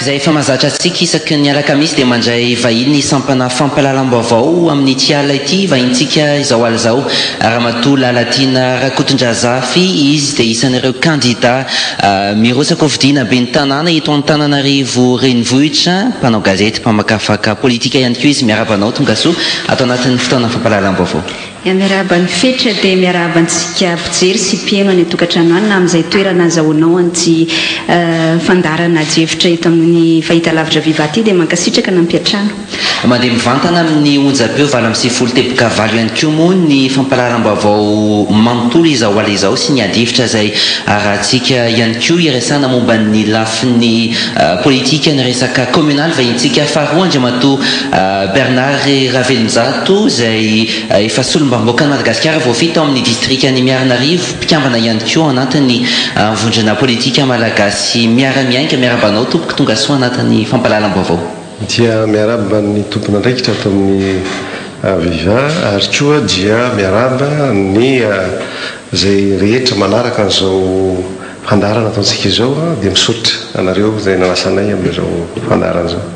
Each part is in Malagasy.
Tarak'izay efa mahazatra antsika isaky ny alakamisy dia mandray vahiny sampana fampahalalam-baovao amin'ny tiala ity vahintsika izao ala izao Ramatoa Lalatina Rakotondrazafy izy dia isan'ireo kandida mirotsaka ho vidiana ben'ny tanàna eto Antananarivo renivohitra mpanao gazety mpamakafaka politika ihany koa izy miarabanao tonga soa atao anatin'ny fotoana fampahalalam-baovao. Miaraba ny fetra dia miaraba antsika mpijery sy mpieno any tokantrano any na amin'izay toerana azahoanao anty fandarana jefitra eto amin'ny fahitalavitra vivaty dia mankasitraka na mpiatrano. Mandeha mivantana amin'ny onjam-peo valo amby sivifolo teboka valo ihany koa moa ny fampahalalam-baovao manontolo izao ala izao sy ny adifitra izay arahantsika ihany koa iresana momba ny lafin'ny politika ny resaka communal vahintsika faharoa Andriamatoa Bernard Ravelonjato izay efa solombamoaka ny Madagasikara voafita amin'ny distrikany Miaranarivo mpikambana ihany koa anatin'ny vondrona politika malagasy miara-miainga miarabanao tompoko tonga soa anatin'ny fampahalalam-baovao. Dia miaraba ny tompona ndraikitra ato amin'ny viva ary koa dia miaraba ny zay rehetra manaraka an'izao fandarana ataontsika izao dia misaotra anareo izay nanasanay amin'izao fandarana izao.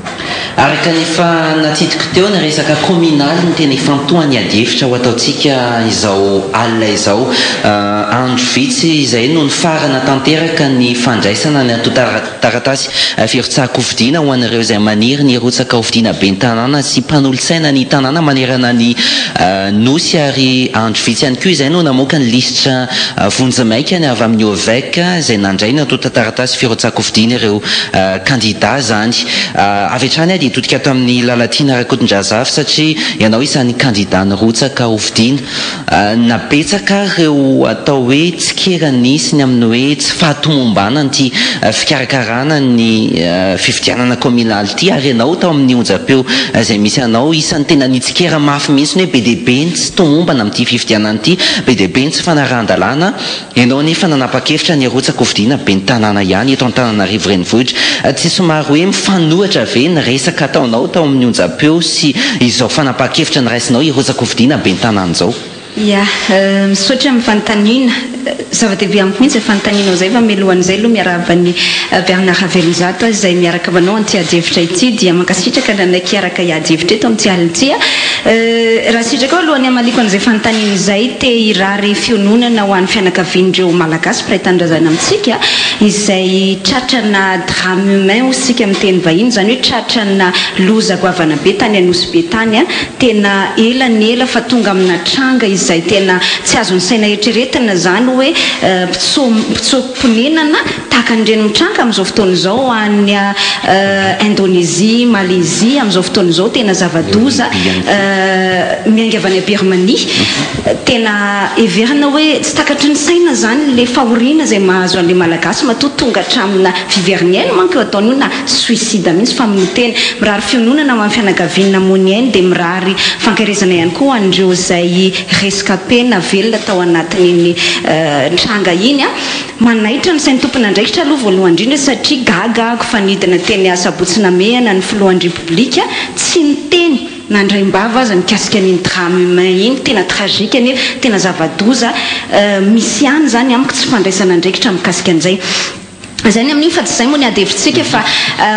Araka nefa natsidiko teo ny resaka communal ny tena ifantohany adefitra ho ataontsika izao alina izao andro vitsy izay no ny farana tanteraka ny fandraisana ny ato taratasy firotsaka hovidiana ho an'ireo izay maniry ny rotsaka hovidiana ben'ny tanàna sy mpanolotsaina ny tanàna manerana ny nosy ary andro vitsy ihany koa izay no namoaka ny lisitra vonjamaika ny avy amin'ny OVEC izay nandray ny ato taratasy firotsaka hovidiana ireo kandida zany avy hatrany dia totika ato amin'ny Lalatina Rakotondrazafy satria ianao isan'ny kandida nyrotsaka hovidiana nabetsaka ireo atao hoe tsikera nisy ny amin'ny hoe tsy fahatomombanany ty fikarakarana ny fifidianana communal ty ary ianao tao amin'ny onjam-peo izay misy anao isan'ny tena nitsikera mafy mihitsy hoe be dia be ny tsy tomombana amin'ity fifidianana ity be dia be ny tsy fanarahan-dalàna ianao nefa nanapa-kevitra ny rotsaka hovidiana ben'ny tanàna ihany eto Antananarivo renivohitra tsy somary hoe mifanohitra ve ny resaka ataonao tao amin'ny onjam-peo sy izao fanapa-kevitra ny raisinao irotsaka hovidiana ben'ny tanàna izao. Ia, misaotra amin'ny fanontaniana zava-dehibe amiko mihitsy fanontanianao izay fa mialohan'izay aloha miaraba ny Bernard Ravelonjato izay miaraka abanao anty adefitra ity dia mankasitraka nanaiky araka iadefitra eto amin'ity alina ity raha sitraka ao alohany amaliko an'izay fanontaniana izay te irary fiononana ho an'ny fianakavian'ireo malagasy mpiray-tanindrazana amintsika izay tratrana drame humain osika amin'ny teny vahiny zany hoe tratrana loza goavana be tany anosy be tany tena ela ny ela fa tonga amina tranga izay tena tsy azony saina eritreretina zany hoe mpitsoponenana tahaka an'ireny mitranga amin'izao fotoana izao any Indonésie, Malaisie amin'izao fotoana izao tena zava-doza miainga avy any Birmanie tena everina hoe tsy takatry ny saina zany le fahoriana izay mahazo an'ilay malagasy matoa tonga hatramina fiverniaine manko eo ataony io na suicide mihitsy fa amin'ny teny mirary fiononana ho amin'ny fianakaviana moniaine dia mirary fankairezana ihany koa an'ireo izay rescapé na velona tao anatin'iny tranga iny manaitra ny sain'ny tompona andraikitra aloha voalohany indrindra satria gagako fanidina teny asabotsina mehana ny filohan'ny republika tsy niteny nandraimbava aza mikasika an'iny drame humain iny tena tragika nefa tena zava-doza misy ihany zany amiko tsy fandraisana andraikitra mikasika an'izay zany amin'iny fa tsy zay moa ny adevitsika fa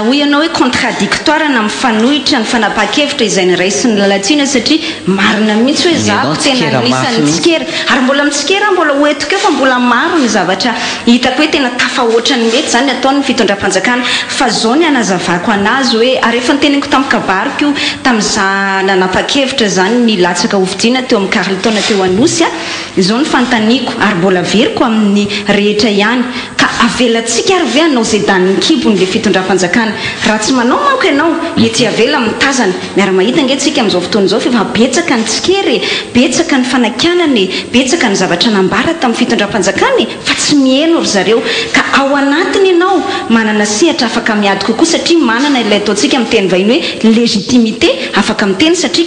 hoy ianao hoe contradictoire na mifanohitra ny fanapa-kevitra izay ny raisy ny lalatsiana satria marina mihitsy hoe zako tena nisany tsikera ary mbola mitsikera mbola hoetiko eo fa mbola maro ny zavatra hitako hoe tena tafahoatra ny mety zany ataony fitondram-panjakana fa zao ny anazavako anazy hoe ary efa nyteneniko tamikabariko io tamin'iza nanapa-kevitra zany ny latsaka hovidiana teo amin'ny Carleton teo anosy izao ny fanontaniako ary mbola veriko amin'ny rehetra ihany ka avelatsika ary ve anao zay daniny kibony le fitondram-panjakana raha tsy manao manko ianao ety avela mitazana miara-mahita angatsika amin'izao fotoana izao fa betsaka ny tsikery betsaka ny fanakianany betsaka ny zavatra nambara tamin'ny fitondram-panjakany fa tsy mieno ry zareo ka ao anatiny ianao manana sehatra afaka miady kokoa satria manana ilay ataontsika amin'ny teny vahiny hoe légitimité afaka miteny satria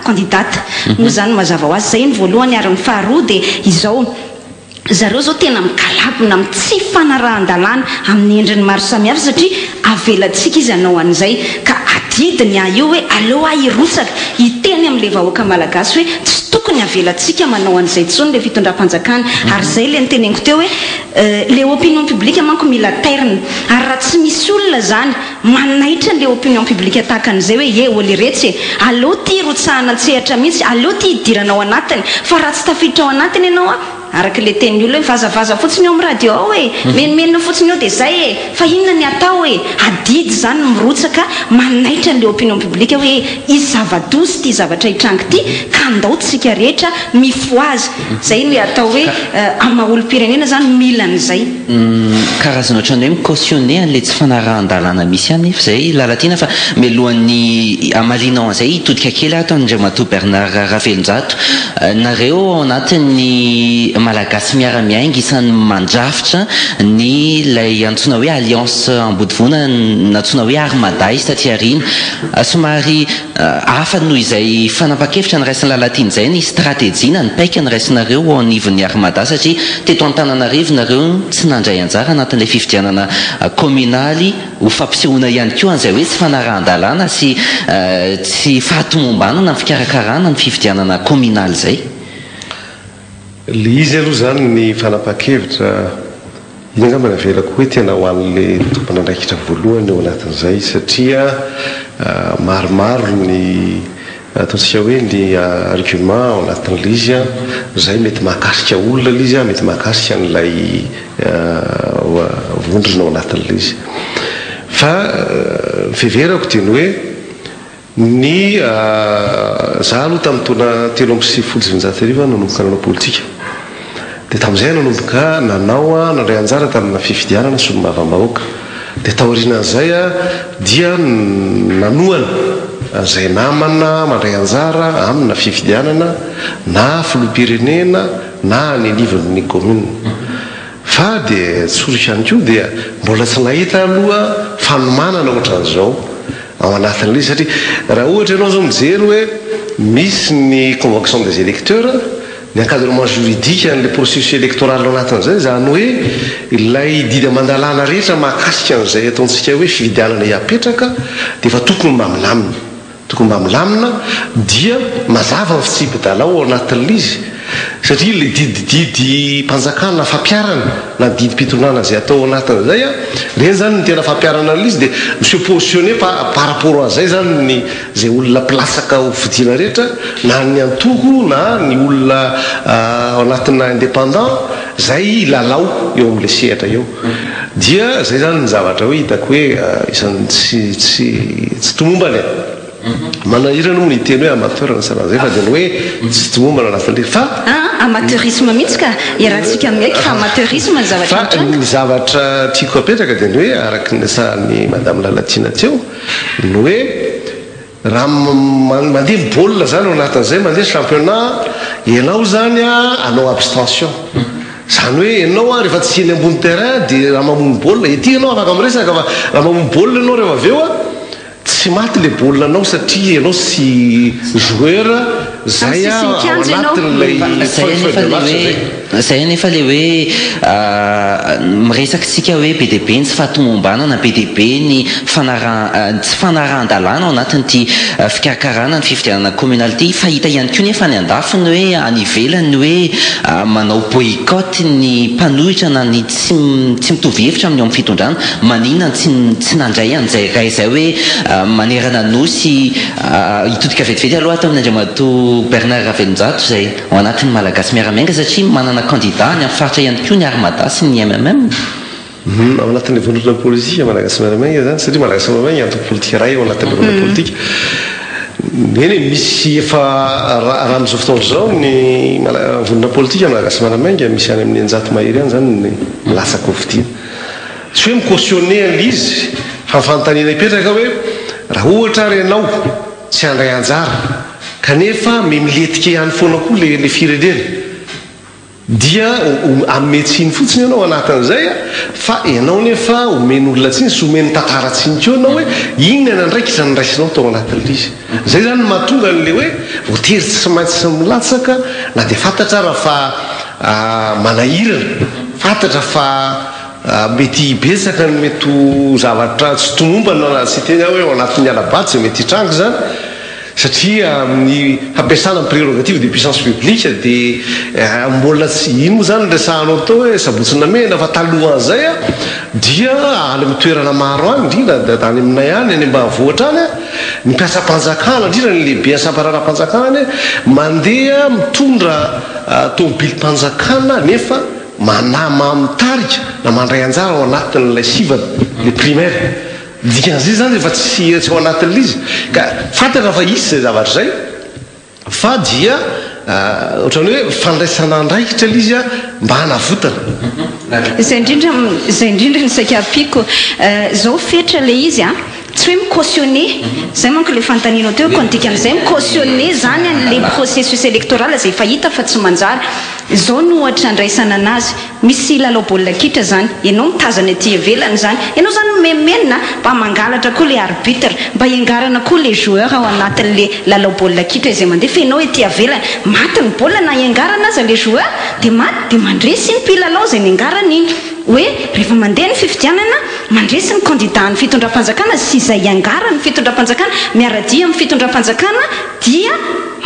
candidate moa zany mazava ho azy zay ny voalohany ary ny faharoa dia izao zareo zao tena mikalabona amin'ny tsy fanarahan-dalàna amin'ny endriny maro samihafa satria avelantsika izy anao an'izay ka adidiny io hoe aleo irotsaka iteny amin'ilay vahoaka malagasy hoe tsy tokony avelantsika manao an'izay tsony le fitondram-panjakana ary zay le niteneniko teo hoe le opinion publique manko mila terina ary raha tsy misy olona zany manaitra le opinion publique tahaka an'izay hoe e oly retsy aleo ty rotsahana antsehatra mihitsy aleo ty hidiranao anatiny fa raha tsy tafiditra ao anatiny ianao araka le teny olona hoe vazavaza fotsiny eo amin'ny radio ao hoe menomenona fotsiny eo dia zay fa inona ny atao hoe adidy zany mirotsaka manaitra le opinion publique hoe izy zava-dozy ty zavatra hitrango ty ka andao tsika rehetra mifoazy zay no hoe atao hoe amaolo-pirenena zany mila an'izay karazana ohatrany hoe micautionné an'le tsy fanarahan-dalàna misy ihany nefa zay lalatiana fa mialohan'ny amalinao an'izay hitodika kely ato andriamatoa Bernard Ravelonjato nareo ao anatin'ny malagasy miara-miainga isan'ny mandrafitra ny lay antsoina hoe alliance ambodivona natsoina hoe armada izy taty arina somary hafa noho izay fanapa-kevitra ny raisin'ny lalatiana izay ny stratéjia ny paika ny raisinareo ao anivon'ny armada satria teto Antananarivo nareo tsy nandray anjara anatin'ilay fifidianana communaly ho fampisehoana ihany koa an'izay hoe tsy fanarahan-dalàna sy tsy fahatomombanana ny fikarakarana ny fifidianana communaly zay le izy aloha zany ny fanapa-kevitra iny angamba ny avelako hoe tena ho an'le tompona andraikitra voalohany eo anatin'izay satria maromaro ny ataontsika hoe ny argument ao anatin'le izy zay mety mahakasika olona le izy mety mahakasika n'ilay vondrona ao anatin'le izy fa fiverako teny hoe ny za aloha tamin'ny taona 3 nanomboka nanao politika dia tamin'izay nanomboka nanao nandray anjara tamina fifidianana solomavambahoaka dia taorianan'izay dia nanoana zay namana mandray anjara amina fifidianana na filoham-pirenena na ny anivon'ny commune fa dia tsorika ihany koa dia mbola tsy nahita aloha fanomanana ohatran'izao ao anatin'le satria raha ohatra ianao zao mijery hoe misy ny convocation des électeurs ny encadrement juridique an'le processus électoral ao anatin'izay zany hoe ilay didy mandalàna rehetra mahakasika an'izay ataontsika hoe fividianana hiapetraka dia efa tokony mba milamina dia mazava ny fitsipy-dalao ao anatin'le izy satria le didididy mpanjakana fampiarana na didy mpitonana zay atao ao anatin'izay reny zany ny tena fampiarana an'izy dia monsieur positionné par rapport an'izay zany zay olona pilasaka ho vidiana rehetra na ny antoko na ny olona ao anatina indépendant zay lalao eo amin'le sehatra eo dia zay zany ny zavatra hoe hitako hoe isan'ny tsy tomombany manahirana moa ny teny hoe amateur na saran'izay fa dia ny hoe tsy tomombana anatin'le fa amateurisme mihitsy ka iarahantsika miaiky fa amateurisme ny zavatra fa ny zavatra tiako apetraka dia ny hoe araky ny sahan'ny madame Lalatina teo ny hoe raha mandeha baolina zany ao anatin'izay mandeha championnat ianao zany anao abstention zany hoe ianao rehefa tsy eny ambony terrain dia raha mamony baolina ety ianao afaka miresaka fa raha mamony baolina ianao rehefa avy eo tsy maty le baolina anao satria ianao sy joueur zay ao anatin'lay zay nefa le hoe miresaka tsika hoe be dia be ny tsy fahatomombanana be dia be ny tsy fanarahan-dalàna ao anatin'ity fikarakarana ny fifidianana communalité fahita ihany koa nefa ny andafiny hoe any ivelany hoe manao boycott ny mpanohitra na ny tsy mitovy hevitra amin'ny amin'ny fitondrana maninona tsy nandray an'izay ray zay hoe manerana nosy hitodika vetivety aloha atao amin'ny andriamatoa Bernard Ravelonjato zay ao anatin'ny malagasy miara-miainga satria manana candidat ny amin'ny faritra ihany koa ny armada sy ny MMM ao anatin'le vondrona politika malagasy miara-miainga zany satria malagasy miara-miainga antoko politika ray ao anatin'le vondrona politika eny misy efa raha amin'izao fotoana zao ny vondrona politika malagasy miara-miainga misy any amin'ny anjato mahery any zany ny milasaka ovidiana tsy hoe micautionné an'izy fa mifanontaniana hipetraka hoe raha ohatra ary ianao tsy handray anjara kanefa miletika ihany foana koa le firenena dia ametsiny fotsiny ianao anatin'izay fa ianao nefa omeny olona tsiny sy omeny tantara tsiny keo ianao hoe inona ndraikitra ny raisinao tao anatin'le izy zay zany mahatonga n'le hoe voatery tsy maintsy milatsaka na dia fantatra raha fa manahirana fantatra fa mety ibetsaka ny mety zavatra tsy tomombana sy teny hoe ao anatin'ny alabatsy mety hitrango zany satria amin'ny hampiasana ny prérogative de puissance publique dia mbola tsy ino moa zany resahanao tao hoe sabotsina mena fa talohan'izay dia any amin'ny toerana maro any indrindra tany aminay any any ambanivohitra any ny mpiasa-panjakana indrindra ny lehibe ny samparana-panjakana mandeha mitondra tomobily-panjakana nefa manamaamitarika na mandray anjara ao anatin'ilay sivana le primaire dikan'izay zany efa tsy ao anatin'l izy ka fantatra fa isy zay zavatra zay fa dia ohatrany hoe fandraisana andraikitra l izy mba hanavotana zay indrindra ny sakapiko zao fetra le izy tsy hoe micautionné zay manko le fantaninao teo kondikan'izay micautionné zany an'le processus électoral zay fahita fa tsy manjara zao no ohatra andraisana anazy misy lalao baolina kitra zany ianao mitazana aty ivelany zany ianao zany memenina mba mangalatra koa le arbitre mba iangarana koa le joueur ao anatin'le lalao baolina kitra izay mandeha fa ianao ety ivelany maty ny baolina na iangarana aza le joueur dia maty dia mandresy ny mpilalao zay niangarana iny hoe rehefa mandeha ny fifidianana mandresy ny candidat ny fitondram-panjakana sy izay iangarany fitondram-panjakana miaradia amin'ny fitondram-panjakana dia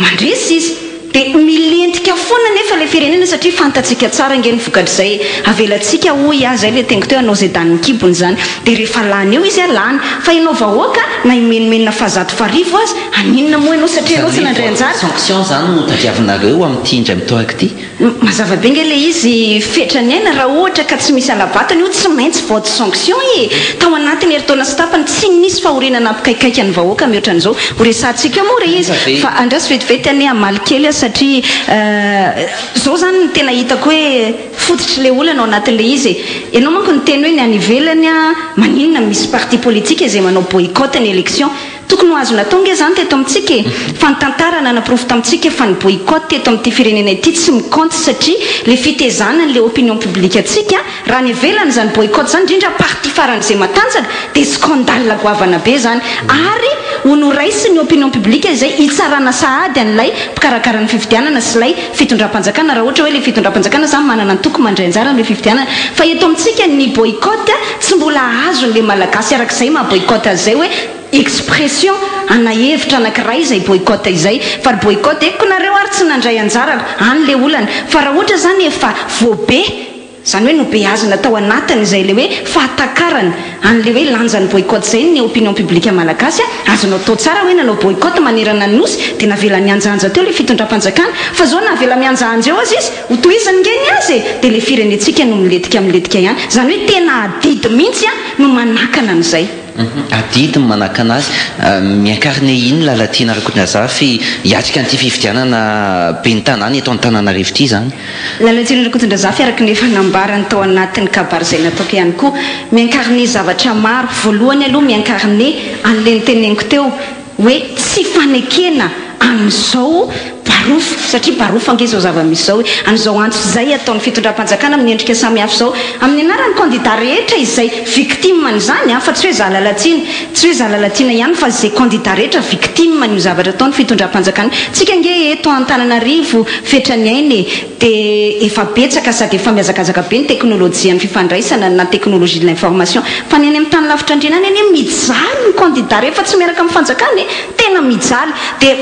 mandresy izy dia milentika foana nefa le firenena satria fantatsika tsara nge ny vokatr'izay avelantsika hoy zay le tengo teo anao zay daniny kibony zany dia rehefa lany eo izy lany fa ianao vahoaka na imenomenina fazato farivo azy aninona moa ianao satria ianao tsy nandray anjara sanction zany no tadiavinareo amin'ity indray mitoaka ity mazava be nge le izy fetrany aina raha ohatra ka tsy misy alabatany io tsy maintsy vote sanction tao anatiny heritaona sy tapany tsy nisy fahorinana ampikaikaika ny vahoaka mihoatra an'izao ho resantsika moa re izy fa andrasy vetivety any amalikely satria zao zany ny tena hitako hoe fototry le olana ao anatin'le izy ianao manko ny teny hoe ny any ivelany maninona misy parti politique izay manao boycott ny élection tokony ho azo natao nge zany teto amintsika fa ny tantarana naprofo tamintsika fa ny boycott teto amin'ity firenena ity tsy miconte satria le fitezana n'le opinion publique atsika raha ny ivelany zany boycott zany indrindra parti faran'izay matanjaka dia scandale goavana be zany ary honoraisy ny opinion publique izay hitsarana sahady an'ilay mpikarakara ny fifidianana sy ilay fitondram-panjakana raha ohatra hoe le fitondram-panjakana zany manana ny toko mandray anjara amin'le fifidianana fa eto amintsika ny boycott tsy mbola azon'le malagasy arak'izay maha boycott azay hoe expression anahevitra anankiray izay boycott izay fa ry boycott konareo ary tsy nandray anjarako an'le olana fa raha ohatra zany efa voabe zany hoe nobe azona tao anatiny izay le hoe fahatakarana an'le hoe lanjany boycott zay ny opinion publique malagasy azonao tao tsara hoe nanao boycott manerana ny nosy dia navela mianjanja teo le fitondram-panjakana fa zao navela mianjanja eo azy izy ho tohizany ngeny azy dia le firenetsika no miletika ihany zany hoe tena adidy mihitsy no manakana an'izay adidy manaka anazy miankarne iny lalatiana rakotondrazafy hiatrika an'ity fifidianana be ny tanàna eto any Tananarivo ity zany lalatiana rakotondrazafy araka ny fanambarany tao anatin'ny kabary izay nataoko ihany koa miankarne zavatra maro voalohany aloha miankarne an'le nyteneniko teo hoe tsy fanekena amin'izao barofo satria barofo ange zao zava-misy zao hoe an'izao antso zay ataon'ny fitondram-panjakana amin'ny endrika samihafa zao amin'ny anaran'ny candidat rehetra izay victime n'izany fa tsy hoe zalalatiana ihany fa zay candidat rehetra victime n'io zavatra ataon'ny fitondram-panjakana tsika nge eto Antananarivo fetrany ainy dia efa betsaka sady efa miazakazaka be ny teknôlôjia ny fifandraisana na teknôlôgie de l'information fa ny any amin'ny tany lavitra andrina any any mijaly ny candidat rehefa tsy miaraka amin'ny fanjakana tena mijaly dia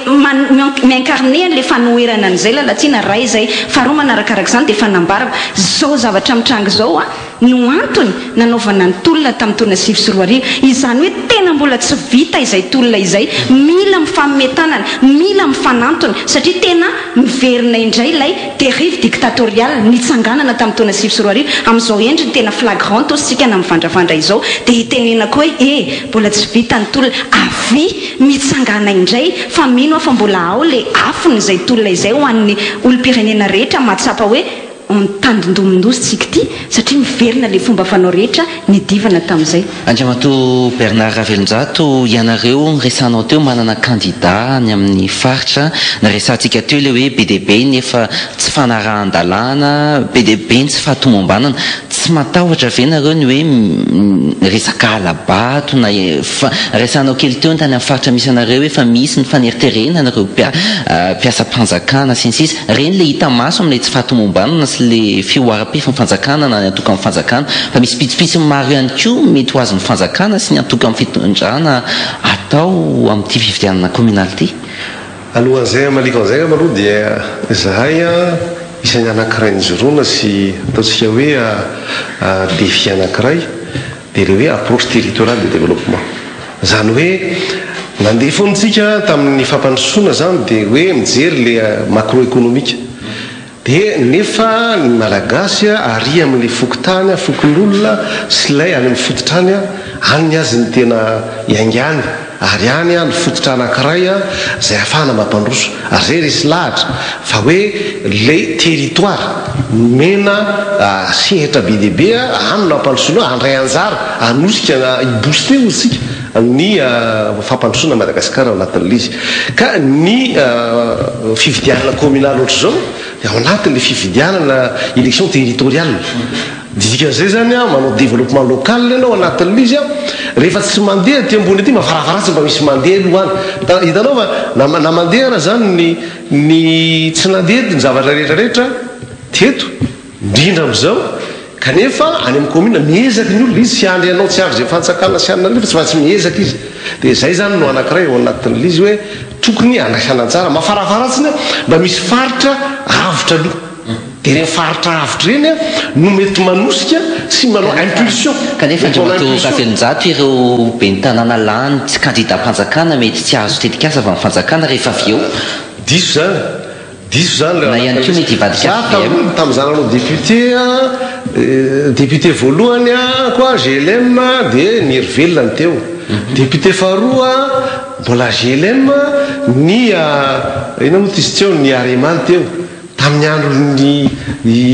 miankarne le fanoherana an'izay lalatiana ray izay faharoa manarakarak' izany dia fanambarako zao zavatra mitranga zao no antony nanaovana ny tolona tamin'ny taona 2024 izany hoe tena mbola tsy vita izay tolona izay mila mifanometanana mila mifanantony satria tena miverina indray ilay dérive dictatoriale nitsanganana tamin'ny taona 2024 amin'izao endriny tena flagrante ositsika na mivandravandra izao dia hitenenako hoe mbola tsy vita ny tolona avy mitsangana indray fa mino afa mbola ao le afony izay tolona izay ho an'ny olom-pirenena rehetra mahatsapa hoe tandindomindosy tsika ity satria miverina le fomba fanao rehetra nidivana tamin'izay Andriamato Bernard Ravelonjato ianareo nyresanao teo manana candidat ny amin'ny faritra nyresantsika teo le hoe be dia be nefa tsy fanarahan-dalàna be dia be ny tsy fahatomombanana tsy matahotra ve nareo ny hoe resaka alabato na resanao kely teo ny tany amin'ny faritra misy anareo efa misy ny faneriterena nareo mpiasa mpanjakana sns reny le hita maso amin'ilay tsy fahatomombanana sy le fioaram-pefy ny fanjakana na ny antoka amin'ny fanjakana fa misy pitsopitsy maro ihany koa mety ho azy ny fanjakana sy ny antoka amin'ny fitondrana atao amin'ity fividianana communauté alohan'izay malika an'izay maloha dia zahay isan'ny anankiray ny joroana sy ataontsika hoe défi anankiray dia le hoe approche territoriale de développement zany hoe nandeha foantsika tamin'ny fampandrosoana zany dia hoe mijery le macroéconomique dia nefa ny malagasy ary amin'le fokotany fokon'olona sy lay any amin'ny fototrany any azy ny tena iangany ary any ny fototra anankiray zay ahafahana mampandroso ary zay resy lahatra fa hoe le territoire mena sehatra be deaibe any nampandrosoana andray anjara anosika ibooste otsika ny fampandrosoana Madagasikara ao anatin'le izy ka ny fividianana communal ohatr' zao dia ao anatin'le fividianana élection territoriale dikan'izay zany manao développement local ianao anatin'le izy rehefa tsy mandeha ty ambony aty mafarafaratsy mba misy mandeha aloha any hitanao fa na mandeha raha zany ny tsy nandeha ny zavatra rehetrarehetra teto indrindra am'izao kanefa any amin'ny commune miezaka ny olona izy sy andry anao tsy andry zay fantsakana sy anina fa tsy fa tsy miezaka izy dia zay zany no anankiray ao anatin'le izy hoe tokony andraisana tsara mafarafaratsiny mba misy faritra avitra aloha dia reny faritra avitra reny no mety manosika sy manao impulsion kanefa andrimato kafelonjato ireo ben'ny tanàna lany tsy candidat mpanjakana mety tsy azo tetikasa avy amin'ny fanjakana rehefa avy eo diso zany na ihany koa mety hivadika tamin'izany anao député voalohany koa GLM dia niry velona teo député faharoa mbola GLM ny ina moa tizy teo ny Aremany teo tamin'ny andro ny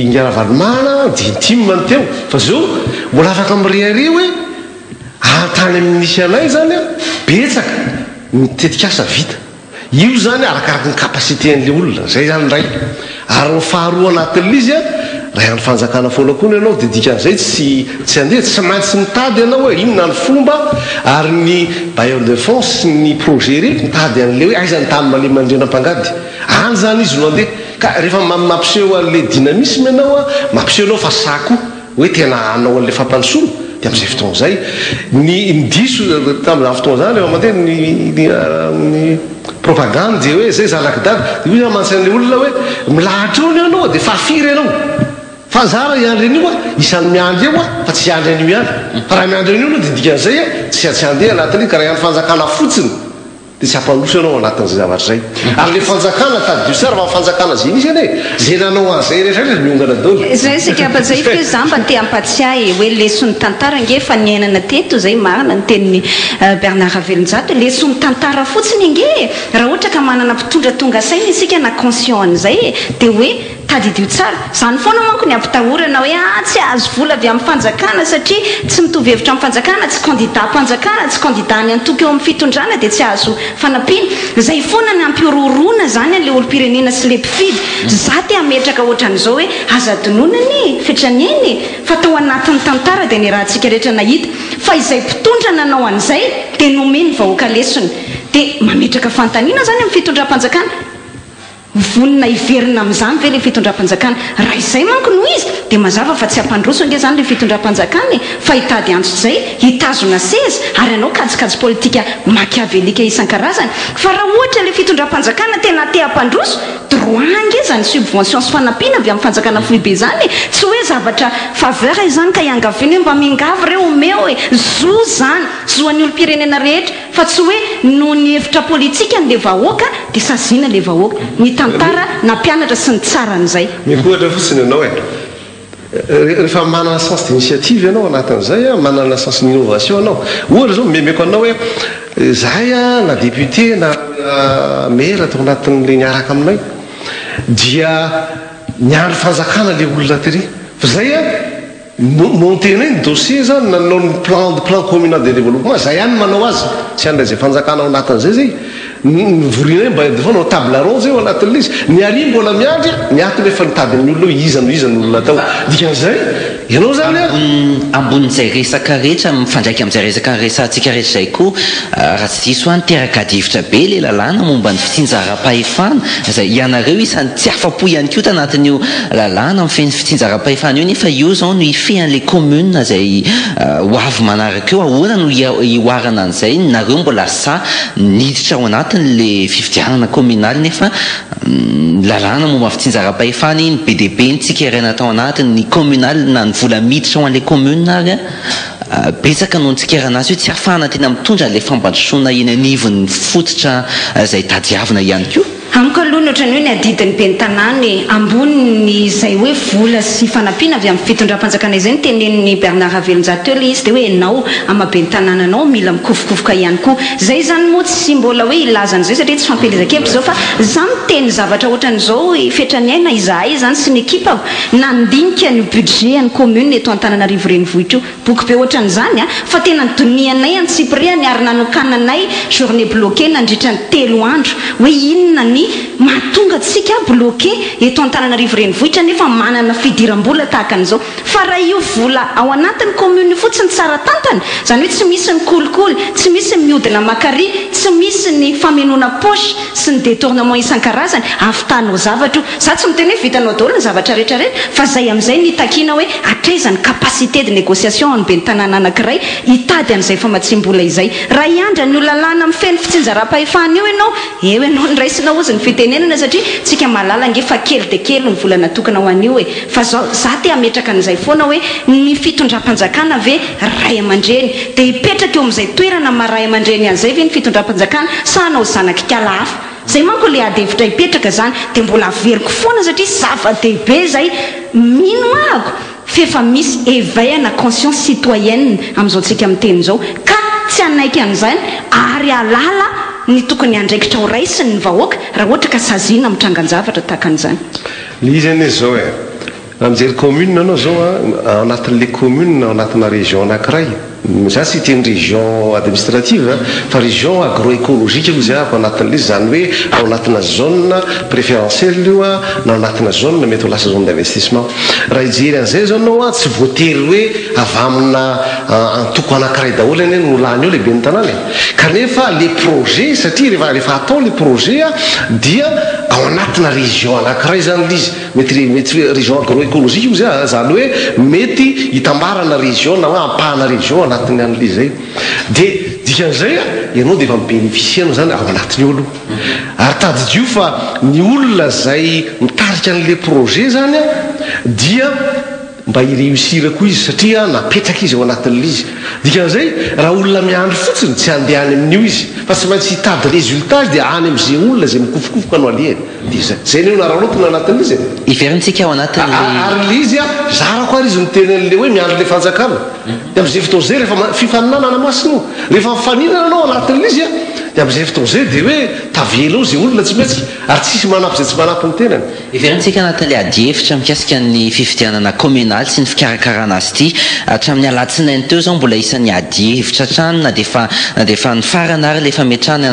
Ngaravalomana dintimany teo fa zao mbola afaka mirehare hoe antany amin'nisy anay zany betsaka mitetikasa vita io zany arakaraky ny capacité an'le olona zay zany ray ary ny faharoa anatin'le izy raha andro fanjakana foana koa ianao dia dikan'izay tsy andeha tsy maintsy mitady ianao hoe inona ny fomba ary ny bailleur de fonds sy ny projet reky mitady an'le hoe aizany tany male mandrenam-pangady any zany izy no andeha ka rehefa mampiseho an'le dynamisme ianao mampiseho anao fa sako hoe tena anao an'le fampandrosoana dia amin'izay fotoana zay ny diso tamin'izany fotoana zany eo mandeha ny propagande hoe zay zanakidady dia io mansain'le olona hoe milahatra eo ny anao dia fa firy ianao fa zara iandry an'io isan'ny miandry eo fa tsy iandry an'io ihany fa raha miandry an'io dia dikan'izay tsy andeha anatin'io ka raha ihany fanjakana fotsiny dia tsy hampandroso ianao anatin'izay zavatra zay ary le fanjakana tadio sara fa fanjakana zay nisy ane zay nanao an'izay rehetrarehetra miongana daoly zay sikapazay fe za mba te ampatsiahy hoe leson'ny tantara nge fa niainana teto zay marina ny tenin'ny Bernard Avelonjato leson'ny tantara fotsiny nge raha ohatra ka manana mpitondra tonga saina isika na conscient an'izay dia hoe tadidio tsara zany foana manko ny ampitahorana hoe tsy azo vola avy amin'ny fanjakana satria tsy mitovy hevitra amin'ny fanjakana tsy candidat mpanjakana tsy candidat ny antoka eo amin'ny fitondrana dia tsy azo fanampiana zay foana ny ampirorona zany an'le olo-pirenena sy le mpifidy za te ametraka ohatran'izao hoe azadinonany fetraniainy fa tao anatin'ny tantara dia ny raha antsika rehetra nahita fa izay mpitondra nanao an'izay dia nomeny vahoaka lesony dia mametraka fantaniana zany amin'ny fitondram-panjakana vonina iverina amin'izany ve le fitondram-panjakana raha izay manko no izy dia mazava fa tsy hampandroso nge zany le fitondram-panjakana fa hitady antso zay hitazona seza ary anao kajikajy politika machiavélika isan-karazany fa raha ohatra le fitondram-panjakana tena te hampandroso droit nge zany subvention sy fanampiana avy amin'ny fanjakana foibe zany tsy hoe zavatra faveur izany ka iangaveny hoe mba mingavy reo omeo hoe zo zany zoan'ny olo-pirenena rehetra fa tsy hoe no ny hevitra politika n'le vahoaka dia sazina le vahoaka ny tantara na mpianatra sy ny tsara an'izay mikohatra fotsiny ianao rehefa manana sens d'initiative ianao anatin'izay manana sens d'innovation anao ohatra zao memeko anao hoe zahay na député na maire atao anatin'le niaraka aminay dia niandro fanjakana le olona tery fa zay montenay ny dossier zany nanao ny plan communal de développement zay ihany manao azy tsy andray zay fanjakana ao anatin'izay zay vorinay mba defanao table ronde zay ao anatin'le izy ny ary mbola miandry miato nefa nitady amin'ny olona hoe izan'olona tao dikan'izay ianao zany ambonin'izay resaka rehetra mifandraiky amin'izay resaka resantsika rehetra izay koa raha tsy diso a niteraka adivitra be le lalàna momba ny fitsinjaram-pahefana zay ianareo isany tsy afa-po ihany koa tanatin'io lalàna mifeny fitsinjaram-pahefana io nefa io zao no ifehan'le commune zay ho avy manaraka eo ahoana no ioarana an'izay nareo mbola sa niditra ao anatin'le fifidianana communaly nefa lalàna momba fitsinjaram-pahefana iny be dia be ntsika iraina tao anatiny ny communal na ny vola miditra ho an'le commune ary betsaka noho ntsikerana azy io tsy ahafahana tena mitondra le fampandrosoana eny anivon'ny fototra zay tadiavina ihany koa amiko aloha ny ohatrany hoe ny adidiny be ny tanàny ambony izay hoe vola sy fanampiana avy amin'ny fitondram-panjakana izay ny tenenin'ny Bernard Avelonjato teo le izy dia hoe ianao amabe ny tanànanao mila mikofokofoka ihany koa zay zany moa tsy mbola hoe ilaza an'izay satria tsy fampelezakevitra zao fa za miteny zavatra ohatran'izao fetrany aina izahay zany sy ny ekipako nandinika ny budget ny commune eto Antananarivo renivohitra io boky be ohatran'izany fa tena nydonianay any Cyprien ny ary nanokananay journée bloquée nandritra ny 3 andro hoe inona ny mahatonga tsika bloqué eto Antananarivo renivohitra nefa manana fidiram-bola tahaka an'izao fa raha io vola ao anatin'ny commune fotsiny tsara tantana zany hoe tsy misy ny kolikoly tsy misy ny miodina makary tsy misy ny famenoana poche sy ny détournement isan-karazany afitanao zavatra io za tsy miteny hoe vitanao daholo ny zavatra rehetrarehetra fa zay amin'izay nitakiana hoe atrezany capacité de négociation any be ny tanàna anankiray hitady an'izay famatsim-bola izay raha iandra ny lalàna mifeny fitsinjaram-pahefana io ianao ny raisina ozy ny fitenenana satria tsika malala nge fa kely de kely ny vola natokana ho an'io fa za te ametraka an'izay foana hoe ny fitondram-panjakana ve ray aman-dreny dia hipetraka eo amin'izay toerana maray aman-dreny an'izay ve ny fitondram-panjakana sa anao zanaky kala hafa zay manko le adevitra hipetraka zany dia mbola averiko foana satria zava-dehibe zay mino ahako fefa misy éveil na conscience citoyenne amin'izao tsika miteny zao ka tsy anaiky an'izany ary alala ny tokony andraikitra ho raisiny ny vahoaka raha ohatra ka sazina mitrangan-javatra tahaka an'izany le izy ane zao amin'jery commune anao zao anatin'le commune anatina région anankiray za sy teny région administrative fa région agroécologique io zay ako anatin'le izy zany hoe ao anatina zone préférentielle io na anatina zone mety ho lasa zone d'investissement raha ijery an'izay zao anao tsy voatery hoe avy amina antoko anankiray daholo eny no lany eo lehibe ny tanàna kanefa le projet satria rehefa atao le projet dia ao anatina région anankiray zany lizy mety région agroécologique io zay zany hoe mety hitambarana région na hoe ampahana région anatin'ny an'le zay dia dikan'izay ianao dia efa mibénéficienao zany ao anatiny olo ary tadidio fa ny olona zay mitarika an'le projet zany dia mba hiréussira koa izy satria napetraka izy ao anatin'le izy dikan'izay raha olona miandry fotsiny tsy andehany amin'io izy fa tsy maintsy hitady résultat dia any amin'izay olona zay mikofokofoka no alehany dia zay ny naralotona anatin'le izy iverantsika ao anatin'le ary le izy zarako ary izy miteny an'le hoe miandry le fanjakana dia amin'izay fotoana zay rehefa fifaninanana masina rehefa mifaninana anao anatin'le izy dia amin'izay fotoana zay dia hoe tavela ao zay olona tsy maintsy ary tsisy manampy zay tsy manampy ny tenany iverantsika anatin'le adiefitra mikasika ny fifidianana communal sy ny fikarakarana azy ity hatramin'ny alatsinainy teo zao mbola isan'ny adiefitra trano na dia efa ny farana ary lefa metrany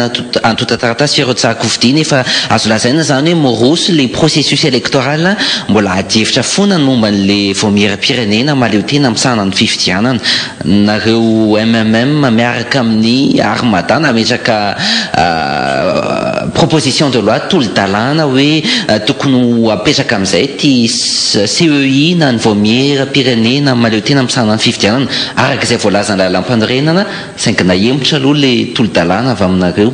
antota taratasy fiarotsahako-fidiana efa azo lazaina zany hoe morosy le processus électoral mbola adiefitra foana nomba n'le voamieram-pirenena maleo tena misahana ny fifidianana nareo MMM miaraka amin'ny armadana ametraka proposition de loi tolo-dalàna hoe tokony apetraka amin'izay ty CEI na ny voamieram-pirenena maleo tena misahana ny fifidianana araka izay voalazana lalam-panorenana saingina emotra aloha le tolo-dalàna avy aminareo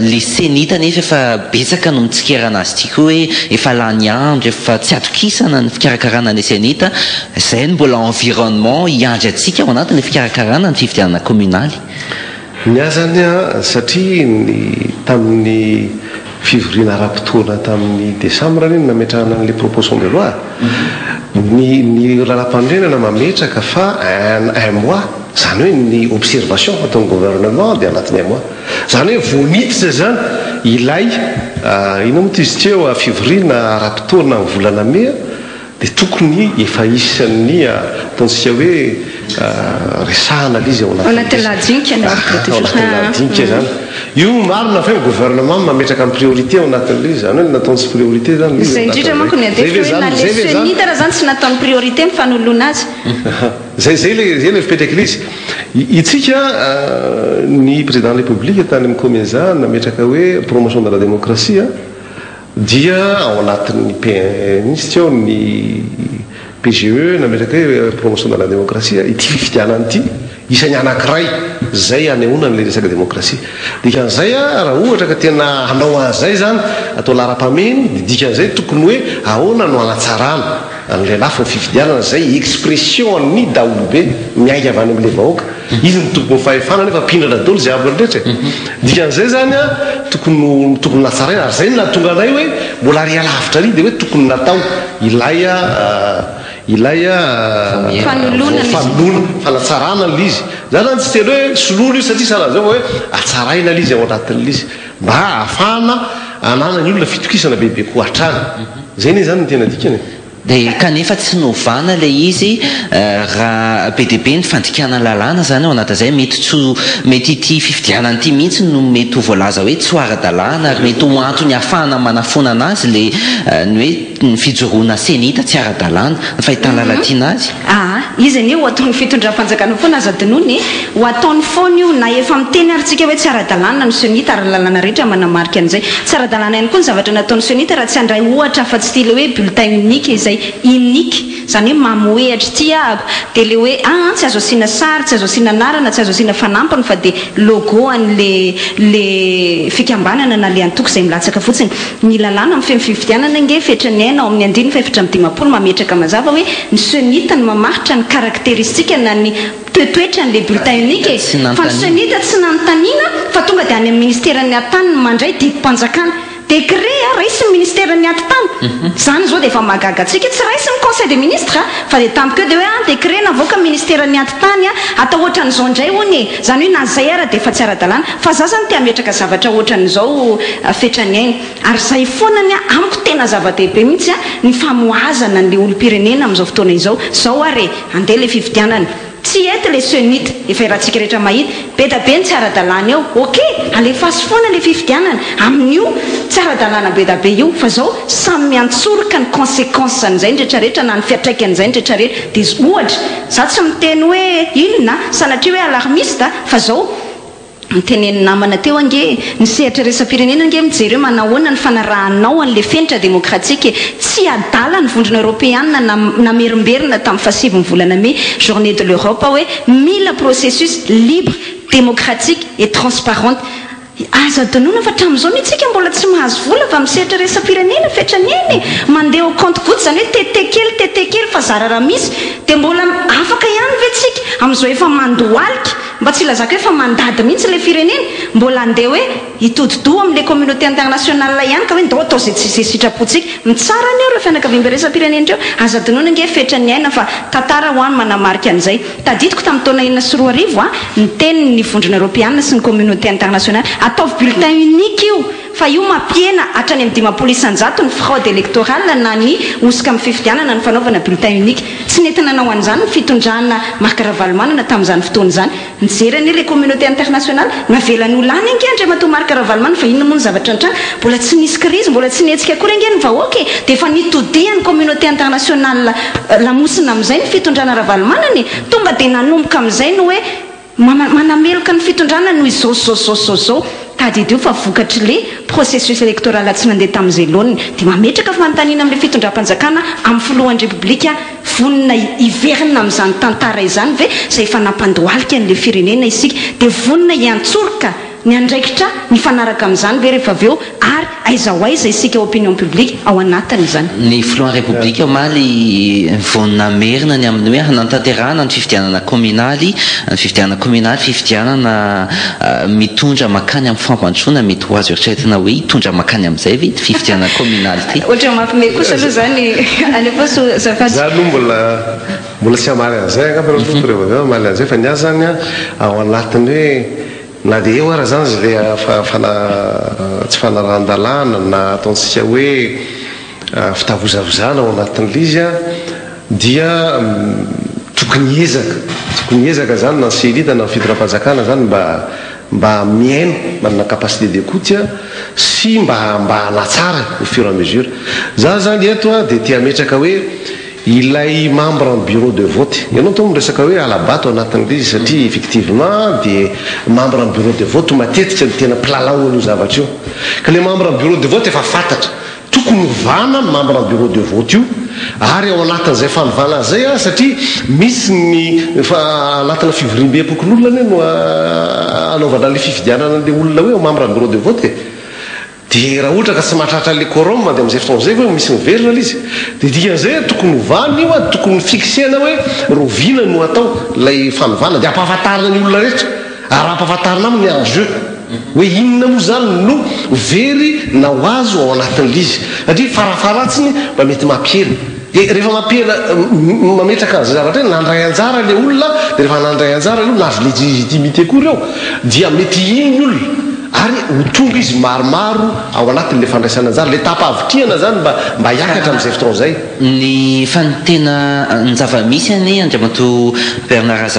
le senita nefa efa betsaka no mitsikerana azy tia koa hoe efa lany andro efa tsy atokisana ny fikarakarana ny senita izay no mbola environnement hiandry atsika ao anatin'ny fikarakarana ny fifidianana communaly ny azany satria tamin'ny fivoriana ara-potoana tamin'ny décembre iny nametrahana n'le proposition de loi ny lalam-pandrenana mametraka fa un mois zany hoe ny observation ataon'ny gouvernement dia anatin'ny un mois zany hoe voanititra zany ilay ina moa ty izy teo fivoriana ara-potoana ny volana mea dia tokony efa isan'ny ataontsika hoe resahana l izy ao anatin'ladinika zany io marina fa gouvernement mametraka amin'ny priorité ao anatin'le zany hoe nataontsy priorité zany zay indrindra manko ny adefonita raha zany tsy nataon'ny priorité mifanoloana azy zay le fipetraky l'izy itsika ny président de la république tany amin'ny comeza nametraka hoe promotion de la démocratie dia ao anatin'ny nisy ty ao ny PGE nametraka hoe promotion de la démocratie ity fifidianany ity isany anankiray zay anehoana n'le resaka démocratie dikan'izay raha ohatra ka tena hanao an'izay zany atao lara-pameny didikan'izay tokony hoe ahoana no anatsarana an'le lafiny fifidianana zay expression ny daolobe miainga avy any am'le vahoaka izy ny tokony fahefana nefa mpindrana dolo zay aby rehetra dikan'izay zany tokony natsaraina ary zay na tonga anay hoe mbola ry alavitra ry dia hoe tokony natao ilay fanoloana fanatsarana l izy zany zany tsy telo hoe soloana io satria sana zao hoe atsaraina l izy ao anatin'l izy mba ahafahana anana ny olona fitokisana bebe ko hatrany zay ne zany ny tena dikany dia kanefa tsy novana le izy raha be diabe ny fandikana lalàna zany ao anatin'izay mety ity fifidianany ity mihitsy no mety ho voalaza hoe tsy ho ara-dalàna ary mety ho antony hafahana manafona anazy le ny hoe ny fijoroana senita tsy ara-dalàna ny fahitana lalatina azy izy any io ho ataon'ny fitondram-panjakana foana aza dinony ho ataony foana io na efa miteny arytsika hoe tsy ara-dalàna ny senita ara-lalàna rehetra manamarika an'izay tsy ara-dalàna ihany koa ny zavatra nataon'ny senita raha tsy handray ohatra fa tsy ty le hoe bulletin unique izay unique zany hoe mamoehatra ty ahako dia le hoe tsy azo asiana sary tsy azo asiana anarana tsy azo asiana fanampiny fa dia logo an'le fikambanana na le antoko izay milatsaka fotsiny ny lalàna amin'ny femififidianana nge fetrany aina ao amin'ny andiny faefatra amin'ny dimapolo mametraka mazava hoe ny senita ny mamaritra ny karakteristika na ny toetoetra n'le bulletin unique fa ny senita tsy nanontaniana fa tonga dia any amin'ny ministèran'ny atany mandray didi-mpanjakana décret raisy ny ministèran'ny atitany zany zao dia efa mahagagatsika tsy raisy ny conseil des ministres fa dia tamiko dia hoe décret navoaka ministèran'ny atitany atao ohatran'izao indray hony zany hoe na zay ara dia efa tsy ara-dalàna fa za zany tia ametraka zavatra ohatran'izao fetrany aina ary zay foanany amiko tena zava-dehibe mihitsy ny famoazana n'le olo-pirenena amin'izao fotoana izao zao are andeha le fifidianana tsy ety le senita efa irahantsika rehetra mahita be da be ny tsy ara-dalàna eo ok alefasy foana le fifidianana amin'io tsy ara-dalàna be da be io fa zao samy miantsoroka ny conséquence an'izay ny rehetrarehetra na ny fiatraika an'izay ny rehetrarehetra dia ohatra za tsy miteny hoe inona sanatria hoe alarmiste fa zao miteneny namana teo ange ny sehatra resam-pirenena nge mijery hoe manahoana ny fanarahanao an'le fenitra démocratique tsy adala ny vondrona européanna namerimberina tamin'ny fahasivy volana mai journée de l'Europe hoe mila processus libre démocratique et transparente aza donona fa hatramin'izao mihitsika mbola tsy mahazo vola fa misehatra resam-pirenena fetrany eny mandeha au compte goutte zany hoe tetekely fa zara raha misy dia mbola afaka ihany ve tsika amin'izao efa mandohalika mba tsy lazaka hoe fa mandady mihitsy le firenena mbola andeha hoe hitodidoha amin'le communauté internationale ihany ka hoe ndao atao zay sitrapotsika mitsara ny eo reo fianakaviam-be resam-pirenena ireo aza donona nge fetrany aina fa tantara ho any manamarika an'izay tadidiko tamin'ny taona 2014 ny teny ny vondrona européanna sy ny communauté internationale ataovy bulletin unique io fa io mampiena hatrany amin'ny dimapolo isanjato ny fraude électorale na ny osika amin'ny fifidianana ny fanaovana bulletin unique tsy nentina nanao an'izany ny fitondrana Marc Ravalomanana tamin'izany fotoana izany nijery anie le communauté internationale navelany olany ange andre matoa Marc Ravalomanana fa inona moa ny zavatra antrany mbola tsy nisy crise mbola tsy nihetsika akory ange ny vahoaka dia efa nitodiany communauté internationale lamosina amin'izay ny fitondrana Ravalomanana tonga dia nanomboka amin'izay no hoe manameloka ny fitondrana noho izao tadidio fa vokatry le processus électoral tsy nandeha tamin'izay loany dia mametraka fanontaniana amin'le fitondram-panjakana amin'ny filohan'ny repoblika vonina iverina amin'izany tantara izany ve zay efa nampandohalika n'le firenena isika dia vonina hiantsoroka ny andraikitra ny fanaraka amin'izany ve rehefa avy eo ary aiza ho aiza isika opinion publique ao anatiny izany ny filohan'ny repoblika omaly vonina merina ny amin'ny hoe hanantanterahana ny fifidianana communaly ny fifidianana communaly fifidianana mitondra makany amin'ny fampandrosoana mety ho azo eritreretina hoe hitondra makany amin'izay ve fifidianana communaly ty ohatra mafime kosa aloha zany alefa zafady za aloha mbola tsy hamaly an'izay angamba amaly an'izay fa ny azy zany ao anatiny hoe na dia eo ara zany zy le tsy fanarahan-dalàna na ataontsika hoe fitavozavozana ao anatin'le izy a dia tokony ezaka zany na nseritana ny fitondram-panjakana zany mba miaino manana capacité d'écoute sy mba hanatsara au fur et à mesure. Za zany eto a dia tia metraka hoe ilay membre en bureau de vote ianao to miresaka hoe alabato anatin'le izy satria effectivement dia membre en bureau de vote matetika ny tena mpilalao an'io zavatra io ka le membre en bureau de vote efa fantatra tokony ovana ny membre en bureau de vote io ary ao anatin'izay fanovana zay a satria misy ny anatina fivorim-be-pokon'olona ny no anaovana le fifidianana an'le olona hoe ao membre en bureau de vote dia raha ohatra ka tsy mahatratra le quorum dia amin'izay fotoan'izay hoe misy miverina l izy dia dikan'izay tokony hovana io a tokony fixena hoe rovina no atao lay fanovana dia ampahafantarina ny olona rehetra ary ampahafantarina aminy enjeu hoe inona moa zany no very na ho azo ao anatin'le izy satria farafaratsiny mba mety mampihela rehefa mampihela mametraka azy zavatra hoe nandray anjara le olona dia rehefa nandray anjara le olona nazo légitimité kory eo dia mety iny olona ary ho tonga izy maromaro ao anatin'le fandraisana anjara le tapa-avitriana zany mba hiakatra amin'izay fotoana zay ny fanotena ny zava-misy any Andriamato Bernard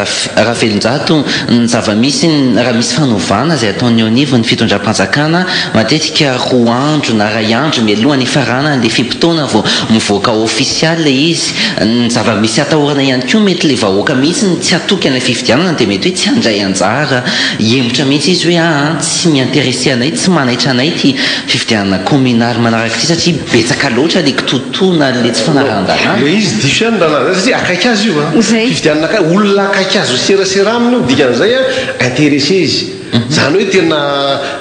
Ravelonjato ny zava-misy raha misy fanovana zay ataony eo anivo ny fitondram-panjakana matetika 2 andro na 2 andro mialohan'ny ifarana le fimpitona vao mivoaka ofisial le izy ny zava-misy atahorana ihany koa mety le vahoaka mihitsy tsy atoky an'ilay fifidianana dia mety hoe tsy handray anjara hemotra mihitsy izy hoe tsy intéressé anay tsy manaitra anay ty fifidianana communal manaraka ty satria betsaka loatra le kitotoana le tsy fanarandana le izy diso satria akaiky azy io a fifidianana olona akaiky azy serasera aminy io dikan'izay a intéressé izy zany hoe tena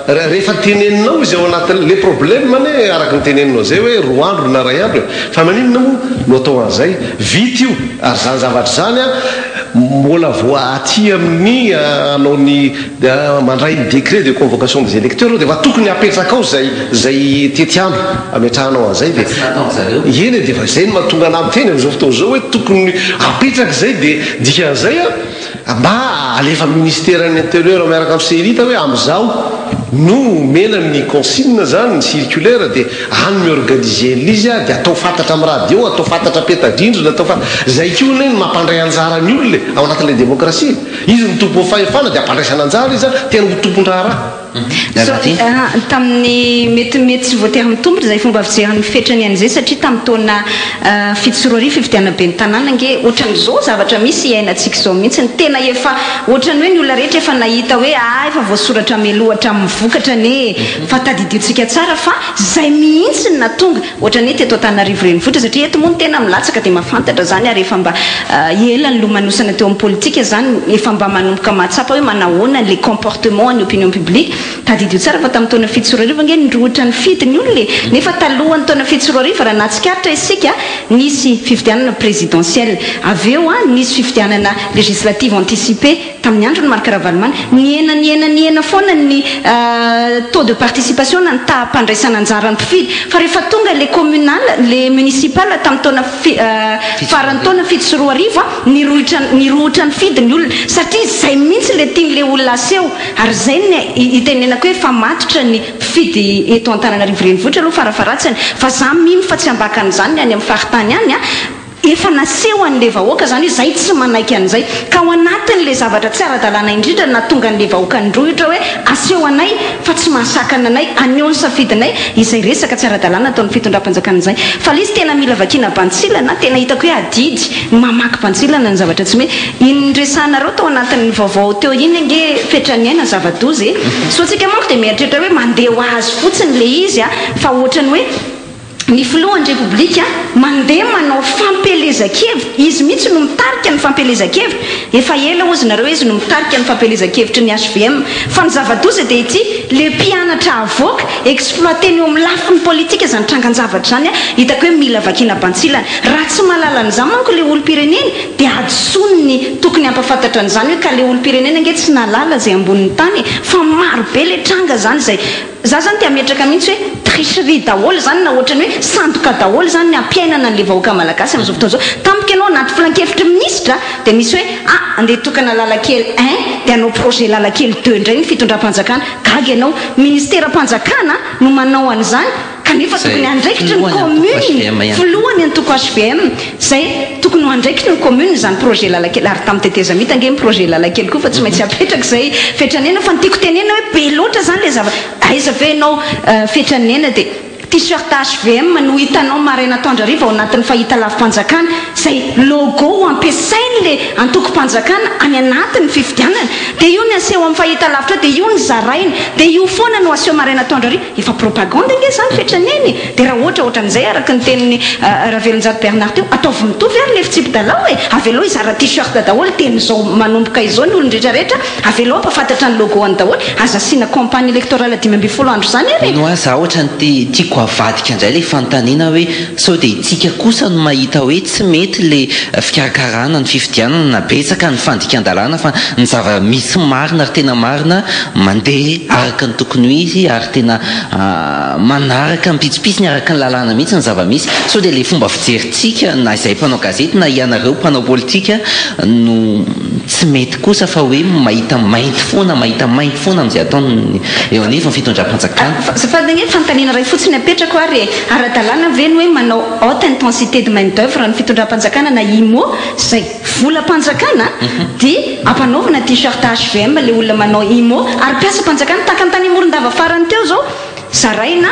rehefa teneninao izy ao anatin' le problème ane araka ny teneninao zay hoe 2 andro na 2 andro fa maninona moa no atao an'izay vity io ary zany zavatra zany a mbola voaty amin'ny anao ny mandray ny décret de convocation des électeurs dia fa tokony apetraka ao zay tetiandro ametrahanao an'izay dia eny dia fa zay no mahatonga anamy teny amin'izao fotoana zao hoe tokony apetraka zay dia dikan'izay a mba alefa ministère ny intérieur miaraka amin'ny serita hoe amin'izao no mena ny consigne zany ny circulaire dia any miorganiser l'izy a dia atao fantatra amin'ny radio atao fantatra petadrindrina atao zay koa ny mampandray anjara ny olona ao anatin'la démocratie izy ny tompo fahefana dia ampandraisana anjara izy a tena ho tompon-draharaha tamin'ny metimety tsy voatery mitombotra zay fomba fijeran'ny fetrany an'izay satria tamin'ny taona fitsoroary fifidiana be ny tanàna nge ohatran'izao zavatra misy iainantsika izao mihitsy ny tena efa ohatrany hoe ny olona rehetra efa nahita hoe efa voasoratra milohatra mivokatra ne fa tadidiontsika tsara fa zay mihitsy ny natonga ohatrany hoe teto Antananarivo renivohitra satria eto moa ny tena milatsaka dia mahafantatra zany ary efa mba elany lomanosana teo amin'ny politika zany efa mba manomboka mahatsapa hoe manahoana les comportements ny opinion publique tadidio tsara fa tamin'ny taona fitsoroariva nge nindrohitra ny fity ny olona nefa talohan'ny taona fitsoroariva raha natsikaritra isika nisy fifidianana présidentielle aveo nisy fifidianana législative anticipée tamin'ny andro ny Marc Ravalomanana niena foana ny taux de participation na ny taham-pandraisana anjara ny mpifidy fa rehefa tonga le communal le municipal tamin'ny taona farany taona fitsoroariva nirohitra ny fidy ny olona satria zay mihitsy le tiany le olona aseho ary zay itenenako hoe fa matotra ny mpifidy eto Antananarivo renivohitra aloha farafaratsiny fa za mino fa tsy ambaka an'izany any amin'ny faritany any efa naseho an'le vahoaka zany hoe zay tsy manaiky an'izay ka ao anatin'le zavatra tsy ara-dalàna indrindra natonga an'le vahoaka nydrohitra hoe aseho anay fa tsy mahasakana anay aneo ny safidinay izay resaka tsy ara-dalàna ataon'ny fitondram-panjakana izay fa le izy tena mila vakiana bantsilana tena hitako hoe adidy mamaky bantsilana ny zavatra tsy hoe indresanareo tao anatin'ny vaovao teo iny nge fetrany aina zava-dozy so atsika manko dia mieritreritra hoe mandeha ho azy fotsiny le izy fa ohatrany hoe ny filohan'ny république mandeha manao fampelezan-kevitra izy mihitsy no mitarika ny fampelezan-kevitra efa ela ozy nareo izy no mitarika ny fampelezan-kevitra ny HVM fa ny zava-doza dia ity le mpianatra avoaka exploité ny eo amin'ny lafiny politika zany trangan-javatra zany hitako hoe mila vakiana bantsilana raha tsy mahalala an'izany manko le olo-pirenena dia adsony tokony ampafantatra an'izany hoe ka le olo-pirenena nge tsy nalala zay ambonin'ny tany fa maro be le tranga zany zay za zany dia ametraka mihitsy hoe tricherie daholo zany na ohatrany hoe sandoka daholo zany ny ampiainana an'le vahoaka malagasy amin'izao fotoana zao tampoka ianao anaty filan-kevitra ministra dia misy hoe andeha tokana lalakely 1 dia anao projet lalakely 2 indray ny fitondram-panjakana gaga ianao ministera-panjakana no manao an'izany ka kanefa tokony andraikitry ny commune voalohany antoko HVM zay tokony ho andraikitry ny commune zany projet lalakely ary tamin'ny tetezamita nge projet lalakely koa fa tsy maintsy apetraka zay fetranena fa nytiako tenena hoe be loatra zany le zava aiza ve anao fetranena de t-shirt HVM no hitanao maraina Tondrariva ao anatin'ny fahita lavim-panjakana zay logo ampiasainy le antoko-panjakana any anatin'ny fifidianana dia io ny aseho amin'ny fahita lavitra dia io ny zarainy dia io foana no aseho maraina Tondrariva efa propagande nge zany fetraneny dia raha ohatraohatran'izay araka ny teniny Ravelonjady Bernard teo ataovy mitovy ary le fitsipy-dalao e avelao izara t-shirt daholo teny izao manomboka izao ny olon-drehetrarehetra avelao ampafantatra ny logo any daholo aza asiana campagne électorale 10 andro zany ary no aza ohatrany tiako avadika indray le fantaniana hoe sao dia tsika kosa no mahita hoe tsy mety le fikarakarana ny fifidianana na betsaka ny fandikan-dalàna fa ny zava-misy marina ary tena marina mandeha araka ny tokony ho izy ary tena manaraka mipitsipitsy ny araka ny lalàna mihitsy ny zava-misy sao dia le fomba fijerintsika na izay mpanao gazety na ianareo mpanao politika no tsy mety kosa fa hoe mahita mainty foana amin'izay ataony eo anivo ny fitondram-panjakana fa fantaniana ray fotsiny apetrako ary ara-dalàna ve ny hoe manao haute intensité de main d'œuvre ny fitondram-panjakana na IMO zay volam-panjakana dia ampanaovana t-shirt HVM le olona manao IMO ary mpiasa-panjakana takantany Morondava farany teo zao zaraina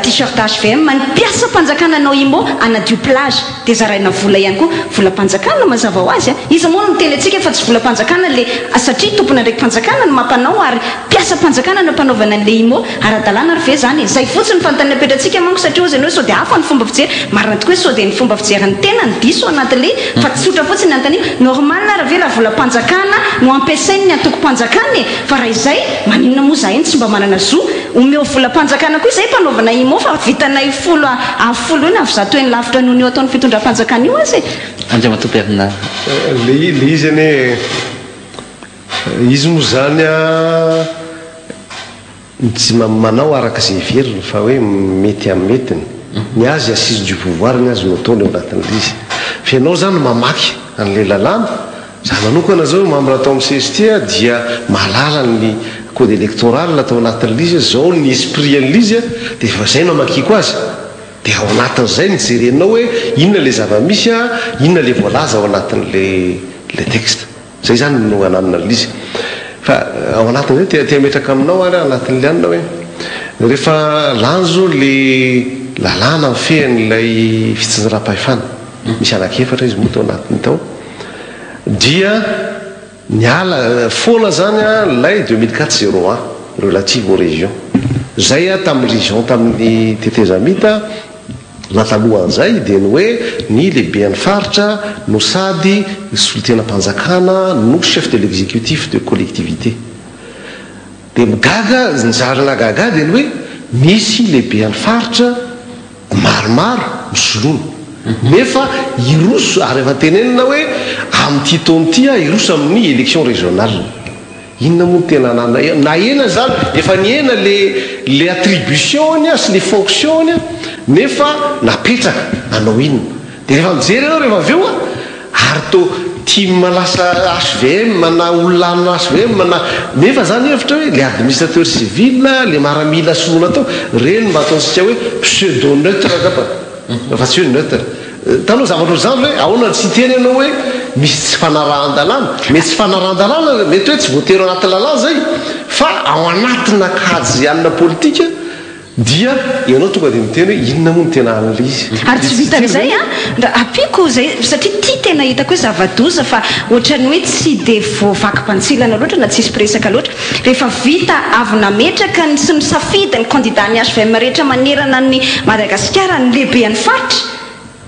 t-shirt HVM mampiasa panjakana anao IMO anadio plage dia zaraina vola ihany koa volam-panjakana mazava ho azy izy moa no teny antsika fa tsy volam-panjakana le satria tompona ndraiky panjakana no mampanao ary mpiasa panjakana no mpanaovana an'le IMO ara-dalàna ary ve zany zay fotsiny fantany apetratsika manko satria ozy anao sao dia hafa ny fomba fijery marina tokoa hoe sao dia ny fomba fijery ny tena ny diso anatin'le fa tsy sotra fotsiny antany normal raha ve raha volam-panjakana no ampiasainy ny antoko-panjakana fa raha izay maninona moa zahiny tsy mba manana zo omeo volam-panjakana koa izay mpanaovana IMO fa vitanay folo iny avy zato eny lavitra noho ny eo ataon'ny fitondram-panjakana io azy andriamatoperina le izy ane izy moa zany tsy manao araka izay veriny fa hoe mety amin'ny metiny ny azy assise du pouvoir ny azy no ataony eo anatin'le izy fa ianao zany mamaky an'le lalàna za manokana zao mambola atao amin'ny CST dia malala ny code électoral atao anatin'le izy zao ny esprit an'le izy dia efa zay no amakiko azy dia ao anatin'izay ny jerenao hoe inona le zava-misy inona le voalaza ao anatin'le texte zay zany no ananina l'izy fa ao anatin'izay tia metraka aminao ary anatin'le anina hoe rehefa lanzo le lalàna mifehan'ilay fitsinjaram-pahefana misy anakefatra izy moa tao anatiny tao dia niala foana zany lay 2401 relative aux régions zay tamin'ny région tamin'ny tetezamita natalohan'izay dia ny hoe ny lehibe ny faritra no sady solotena-panjakana no chef de l'exécutif de collectivité dia migaga nyzarana gaga dia ny hoe misy lehibe ny faritra maromaro misolono nefa iroso ary efa tenenina hoe amin'ity taon'ity iroso amin'ny élection régionale inona moa tena na ena zany efa niena le attribution sy le fonction nefa napetraka anao inona dia rehefa mijery anao rehefa aveo ary to tia malasa HVM na olonano HVM nefa zany efitra hoe le administrateur civil le maramila soloana tao reny mba ataontsika hoe pseudo neutre kapa fa tsy hoe neutre tanao zavatra zany hoe ahoana tsy teny ianao hoe misy tsy fanarahan-dalàna mety tsy fanarahan-dalàna mety hoe tsy voatero anaty lalàna zay fa ao anatina kajy anina politika dia ianao tonga dia miteny hoe inona moa ny tena an'le izy ary tsy vitan'izay apiko zay satria tia tena hitako hoe zava-doza fa ohatrany hoe tsy dia voavakim-pantsilana loatra na tsisy piresaka loatra rehefa vita avy nametraka sy ny safidy ny candidat ny HVM rehetra manerana ny Madagasikara ny lehibe ny faritra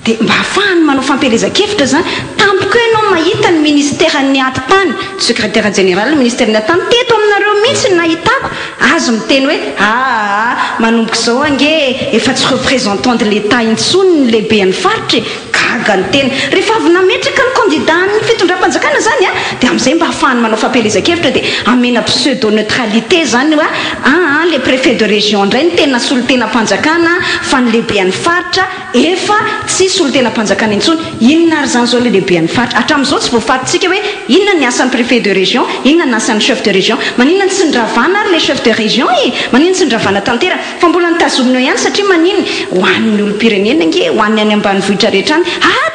dia mba ahafahany manao fampielezan-kevitra zany tampoko ianao mahita ny ministère ny atitany secrétaire général ministère ny atitany teto aminareo mihitsy nahitako azo miteny hoe manomboka izao ange efa tsy représentant de l'état intsony ny lehibe ny faritra ka gaga ny tena rehefa avy nametraka ny candidat ny fitondram-panjakana zany a dia amin'izay mba hafahany manao fampielezan-kevitra dia amena pseudo neutralité zany a le préfet de région indray ny tena solon-tena-panjakana fa ny lehibean'ny faritra efa tsy solon-tena-panjakana intsony inona ary zany zao le lehibean'ny faritra hatramin'izao tsy voafaritsika hoe inona ny asan'ny préfet de région inona ny asan'ny chef de région maninona ny tsindravana ary le chef de région maninona tsindravana tantera fa mbola nitazomina ihany satria maniny ho an'ny olom-pirenena nge ho an'ny any ambanivohitra rehetra any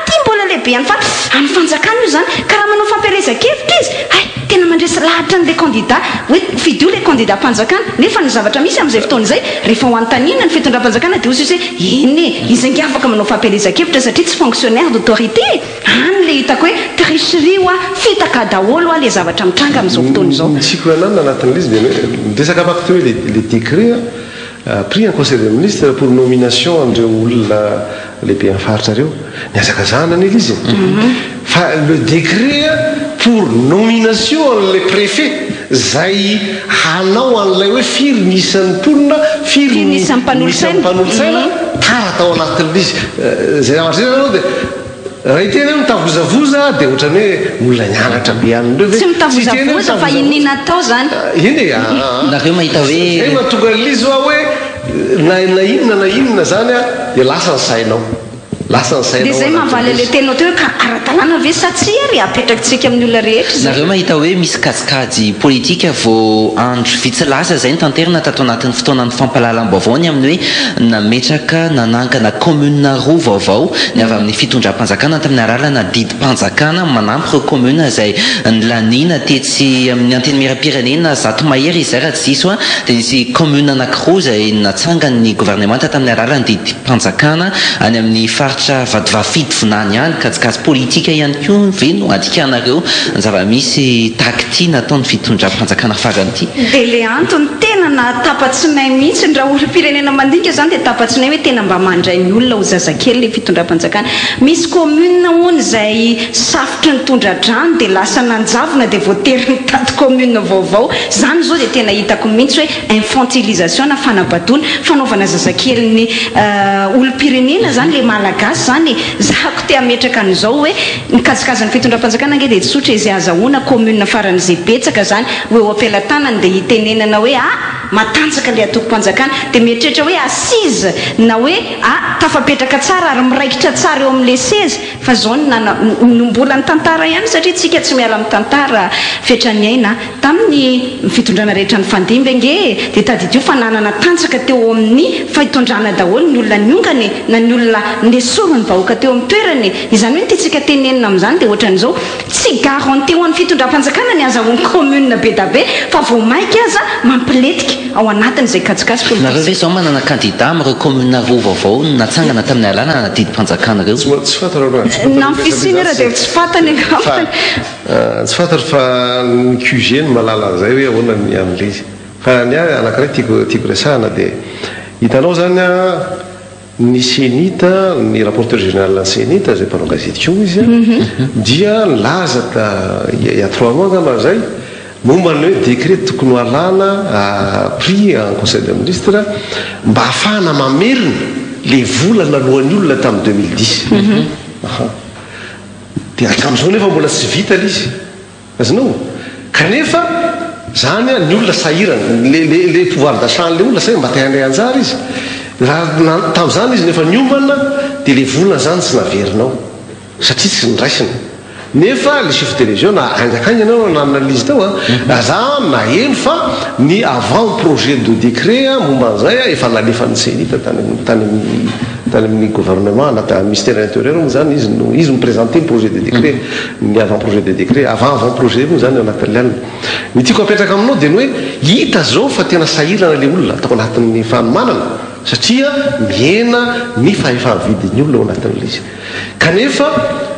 ty mbola lehibean'ny faritra amin'ny fanjakana io zany karaha manao fampielezan-kevitra izy tena mandresy lahatra n'le candidat hoe fidio le candidat mpanjakana nefa ny zavatra misy amin'izay fotoana izay rehefa ho antanina ny fitondram-panjakana dia osy hoe eny izy nge afaka manao fampielezan-kevitra satria tsy fonctionnaire d'autorité any le hitako hoe tricherie oa fitaka daholo a le zavatra mitranga amin'izao fotoana izao tsiko ananina anatin'l'izy dia midresaka abaka teo hoe le décret pris en conseil des ministres pour nomination andreo olona lehibe amin'ny faritra reo niazaka zanany ila izy fa le décret pour nomination an'le préfet zay hanao an'ilay hoe firy nisan'ny mponina firy nisan'ny mpanolotsaina tara atao anatin'izy zay zavatra zay anao dia raha itena hoe mitavozavoza dia ohatrany hoe olona nianatra be an'ireo tsy mitavozavoza fa inina atao zany iny nareo mahita hoe zay mahatonga an'lizy oa hoe na inona zany a dia lasa ny sainao dia zay mahavaly le tenao teo hoe ka ara-talàna ve satsia ary apetrakintsika amin'ny olona rehetra zay nareo mahita hoe misy kasikady politika vao andro vitsy lasa zay ny tanterana tato anatin'ny fotoanany fampalalam-baovao ny amin'ny hoe nametraka nanangana commune roa vaovao ny avy amin'ny fitondram-panjakana tamin'ny aralana didim-panjakana manampy reo commune zay nylaniana tetsy amin'ny anteny mera-pirenena zato mahery izy zay raha tsy diso dia nisy commune anankiroa zay natsangany gouvernemanta tamin'ny aralana didim-panjakana any amin'ny faritra vadivafidy vinany ihany kajikajy politika ihany koa ve no adikanareo ny zava-misy takty nataon'ny fitondram-panjakana farany ity dia le antony tena natapatsinay mihitsy ny raha olom-pirenena mandinika zany dia tapatsinay hoe tena mba mandray ny olona ho zazakely le fitondram-panjakana misy commune hony zay safotry ny tondra-drano dia lasa nanjavona dia voatery ny taty commune vaovao zany zao dia tena hitako mihitsy hoe infantilisation na fanabadona fanaovana zazakely ny olom-pirenena zany le malagasy zany zako te ametraka an'izao hoe nikazikazany fitondram-panjakana nge dia tsotra izy azahoana commune faran'izay betsaka zany hoe ho ampelantanany dia hitenenana hoe matanjaka le atoko-panjakana dia mietrehitra hoe assise na hoe tafapetraka tsara ary miraikitra tsara eo amin'le seza fa zao nombola ny tantara ihany satria tsika tsy miala amin'ny tantara fetrany aina tamin'ny fitondrana rehetra ny fandimby nge dia tadidio fa nanana tanjaka teo amin'ny fitondrana daholo ny olona niongany na ny olona nesoro ny vahoaka teo amin'ny toerany izany hoe ntytsika tenenina amin'izany dia ohatran'izao tsy garanti ho an'ny fitondram-panjakana ny azahoany commune be da be fa vao maika aza mampiletika ao anatin'izay kajikajy nareo ve zao manana candidat amin'ireo commune roa vaovao natsangana tamin'ny alana nadidim-panjakana reo tsy fantaro namfisiny raha dia tsy fantany angafany tsy fantaro fa ny QG ny malala an'izay hoe ahoana ny amin'le izy fa ny anankiray tiako resahana dia hitanao zany ny sénita ny rapporteur général ny sénita zay mpanao gazety ko izy dia nilaza il y a 3 mois ngamba zay momba ny hoe décret tokony ho alana pris en conseil des ministres mba hafahana mamerina le vola nalohan'ny olona tamin'ny 2010 dia hatramin'izao nefa mbola tsy vita lizy azonao kanefa zany ny olona sahirana le pouvoir d'achat le olona say mba te handray anjara izy raha tamin'izany izy nefa niomana dia le volana zany tsy naverinao satria tsy niraisina nefa le chef de région na angakany anao nanalizy tao za naheno fa ny avant projet de décret momba an'izay efa nalefa ny sénita tany amin'ny gouvernement na ministère intérieur moa zany izy miprésente projet de décret ny avant projet de décret avant projet moa zany anatin'le alina ny tiako apetraka aminao dia ny hoe hita zao fa tena sahirana le olona atao anatin'ny fanomanana satria miena ny fahefahavidiny olona ao anatin'le izy kanefa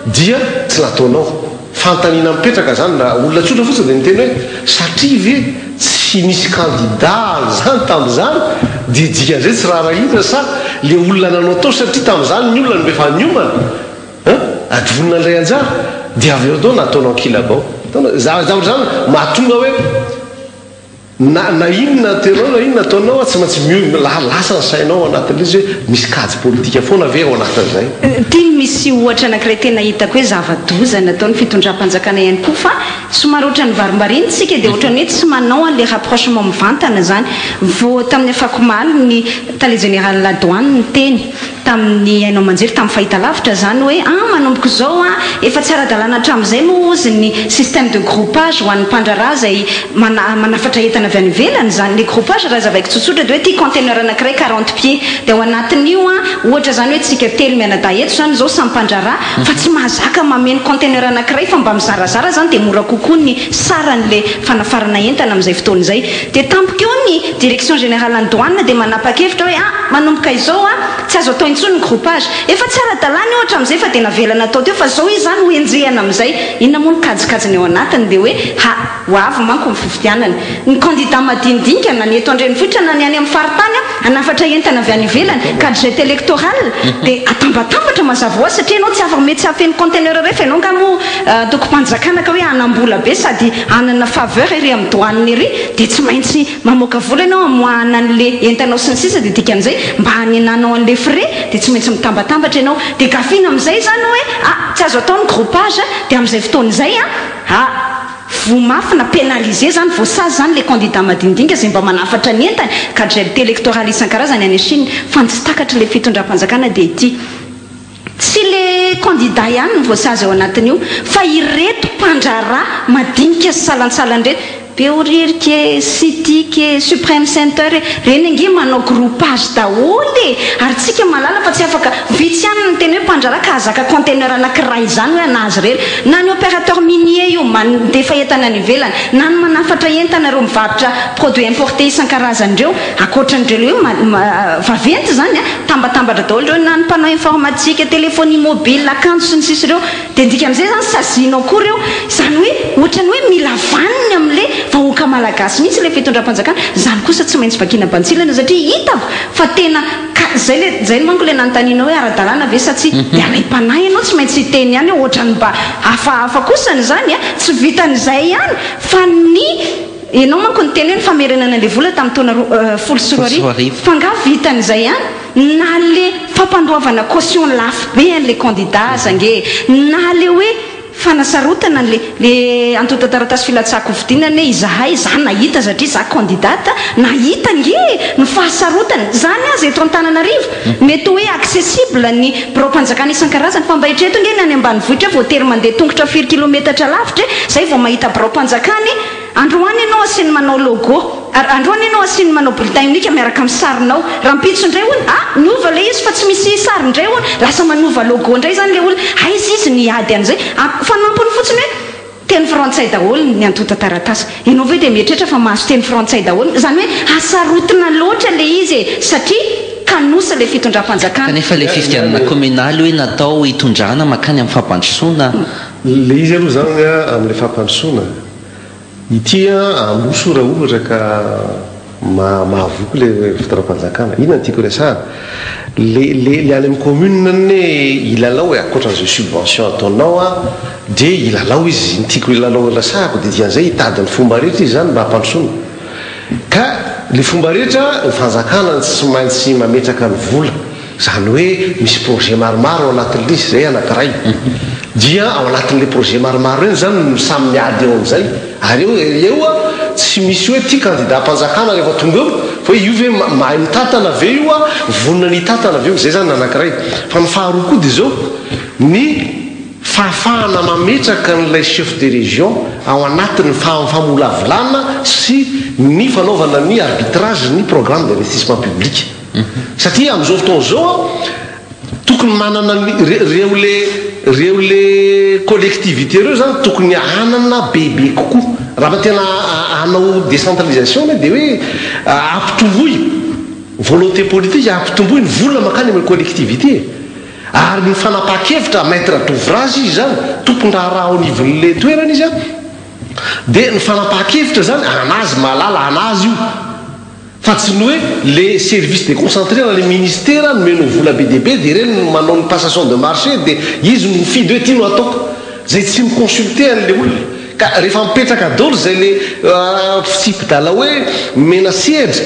dia tsy nataonao fantanina mipetraka zany na olona tsotra fotsiny dia niteny hoe satria ve tsy misy candidat zany tamin'izany dia dikan'izay tsy raha rahina sa le olona nanao tao satria tamin'izany ny olona noefa niomana adivonina n'ilay anjara dia avy eo tao nataonao ankilabao zavatra zany mahatonga hoe na inona tenao na inona ataonao tsy maintsy lasa ny sainao anatin'izy hoe misy kajy politika foana ve ao anatin'izay tia misy ohatra anankiray tena hitako hoe zava-doza nataony fitondram-panjakana ihany koa fa somary ohatra ny varimbariny tsika dia ohatra ny hoe tsy manao an'le rapprochement mivantana zany vo tamin'ny afakomaly ny tale général ladoine ny teny tamin'ny ainao manjery tamin'ny fahitalavitra zany hoe manomboka zao efa tsy ara-dalàna hatramin'izay moa ozy ny système de groupage ho an'ny mpandraraha zay manafatra entana avy any ivelany zany le groupage raha zavaiko tsotsotra dia hoe tia conteneur anankiray 40 pieds dia ao anatin'io ohatra zany hoe tsika telo mianada eto zany zao samy mpandraraha fa tsy mahazaka mameno conteneur anankiray fa mba mizarazara zany dia mora kokoa ny saran'le fanafarana entana amin'izay fotoana izay dia tampoko eo ny direction générale en douane dia manapa-kevitra hoe manomboka izao tsy azo atao intsony ny groupage efa tsy ara-dalàna io ohatra amin'izay fa dia navelana atao teo fa zao izy zany ho enjehana amin'izay inona moa ny kajikajiny eo anatiny dia hoe ho avy manko ny fividianana ny candidat madinidinika na ny eto andrenivohitra na ny any amin'ny faritany anafatra entana avy any ivelany cadrete électoral dia atambatambatra mazava ho azy satria ianao tsy afaka tsy afeny conteneur refa ianao nga moa toko-panjakana ka hoe anambola be sady anana faveur ery amin'ny douane ery dia tsy maintsy mamoaka vola ianao amoahana an'le entanao sy ny sisa dia dikan'izay mba hanenanao an'le frais dia tsy maintsy mitambatambatra ianao dia gafina amin'izay zany hoe tsy azo atao ny groupage dia amin'izay fotoana izay vomafina pénalisé zany voasazy zany le candidat madinidinika zay mba manafatra ny entany cadrete électoral isan-karazany any Chine fa tsy takatra le fitondram-panjakana dia ity tsy le candidat ihany ny voasazy ao anatin'io fa ireto mpandraraha madinika sy salantsalany reto Péorirke, Sitike, Supreme Center reny ange manao groupage daholo ary tsika malala fa tsy afaka vitsy ihany ny teny hoe mpandraraha ka azaka conteneur anankiray zany hoe anazy rery na ny opérateur minier io mandefa entana any ivelany na ny manafatra entana reo mivarotra produit importé isan-karazany reo akoatran'ireo hoe vaventy zany tambatambatra daholo reo na ny mpanao informatique téléphonie mobile akanjo sy ny sisy reo dia ndika amin'izay zany sazinao koa reo zany hoe ohatrany hoe mila vaniny amin'le vahoaka malagasy mihitsy le fitondram-panjakana zany kosa tsy maintsy vakina banitsilana satria hitako fa tena zay manko le nanontaniana hoe ara-dalàna ve sa tsy dia aray-panahy ianao tsy maintsy hiteny ihany ohatrany mba hafahafa kosany zany tsy vitan'izay ihany fa ny ianao manko ny teny hoe ny famerenana le vola tamin'ny taona 10 fa nga vitan'izay ihany na le fampandoavana caution lafo be an'le candidat zange na le hoe fanasarotana le antota taratasy filatsako vidinany hoe izahay za nahita satria za candidata nahita nge ny fahasarotana zany azy eto Antananarivo mety hoe accessible ny bureau-mpanjakana isan-karazany fa mba hitreto nge ny any ambanivohitra voatery mandeha tongotra 4 kilometatra lavitra zay vao mahita bureau-mpanjakany androany ianao asiny manao logo androany ianao asiny manao bulletin unika miaraka amin'ny sarinao raha mpitso indray hono miova le izy fa tsy misy sary indray hono lasa manova logo indray zany le olona izy niady an'izay fanampony fotsiny hoe teny frantsay daholo ny antota taratasy ianao ve dia mieritreritra fa mahazo teny frantsay daholo zany hoe asarotina loatra le izy satria kanosa le fitondram-panjakana kanefa le fifidianana communaly hoe natao hitondrana makany amin'ny fampandrosoana le izy aloha zany amin'le fampandrosoana ity amoso raha ohatra ka mahavoky le fitondram-panjakana inona tiako resahana le any amin'ny commune ny ilalao hoe akoatran'izay subvention ataonao dia ilalao izy nytiako ilalao rasahako dia dian'izay hitadiny fomba rehetra izy zany mba hampandrosoana ka le fomba rehetra ny fanjakana tsy maintsy mametraka ny vola zany hoe misy projet maromaro ao anatin'lisy zay anankiray dia ao anatin'le projet maromaro reny zany samy miady eo amin'izay ary eo tsy misy hoe ty candidat mpanjakana rehefa tonga eo fa io ve mahay mitatana ve io vonina ny tatana ve eo zay zany anankiray fa ny faharoa koa dia zao ny fahafahana mametraka n'ilay chef de région ao anatin'ny famolavolana sy ny fanaovana ny arbitrage ny programme d'investissement public satria amin'izao fotoana zao tokony manana reo le collectivité reo zany tokony anana bebe kokoa raha tena anao décentralisation dia hoe ampitomboy volonté politique ampitomboy ny vola makany amin'ny collectivité ary ny fanapa-kevitra maître d'ouvrage izy zany tompon-draha raha ao nivon'le toerana izy dia ny fanapa-kevitra zany anazy malala anazy io fa tsy ny hoe le service déconcentré na le ministère nomeno vola be dia be dia ireny manao ny passation de marché dia izy no mifidy hoe tia no ataoko zay tsy miconsulte an'le olona ka rehefa mipetraka dolo zay le fitsipidala hoe mena sedra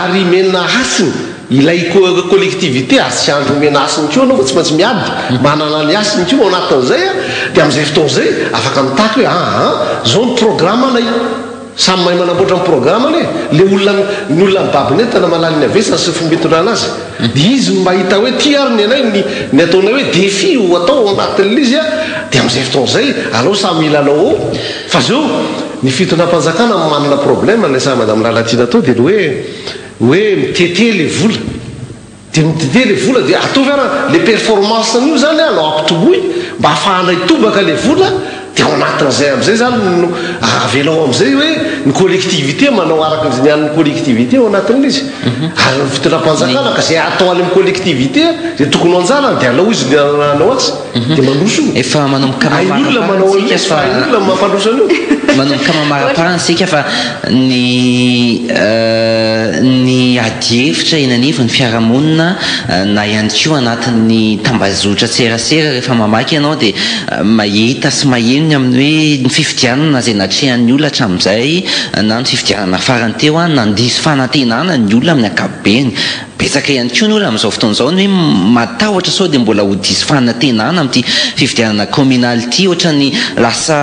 ary mena hasiny ilay collectivité ary tsy andro mena hasiny ko anao fa tsy maintsy miady manana ny hasiny ko anatin'izay a dia amin'izay fotoan'izay afaka mitaky hoe zao ny programanay samy mahay manamboatra ny programany le olona ny olona mibabiny tena malaliny avesana sy fombitondrana azy dia izy mahita hoe ty ary ny anay ny ataonay hoe défi ho atao anatin'le izy a dia amin'izay fotoan'izay alao samy milanao ao fa zao ny fitondram-panjakana manana problème ny sa madame Lalatina atao dia hoe mitete le vola dia mitete le vola dia ataovy ara le performance an'io zany anao ampitomboy mba ahafahanay tobaka le vola dia ao anatin'izay amin'izay zany no avelao amin'izay hoe ny collectivité manao araka ny an'ny collectivité ao anatin'izy ary ny fitondram-panjakana ka zay atao any amin'ny collectivité dia tokony anjara dia alao izy nanao azy dia mandroso efa manomboka olona manao an'io fa olona mampandroso an'io manomboka mamaraparasika fa ny adievitra inanivo ny fiarahamonina na ihany koa anatin'ny tambazotra tserasera rehefa mamaky ianao dia mahita sy maheno ny amin'ny hoe ny fifidianana zay natrehan'ny olona hatramin'izay na ny fifidianana farany teo a nandiso fanantenana ny olona amin'ny ankapobeny betsaka ihany koa ny olona amin'izao fotoan'izao ny hoe matahotra sao dia mbola ho diso fanantenana amin'ity fifidianana communal ity ohatra ny lasa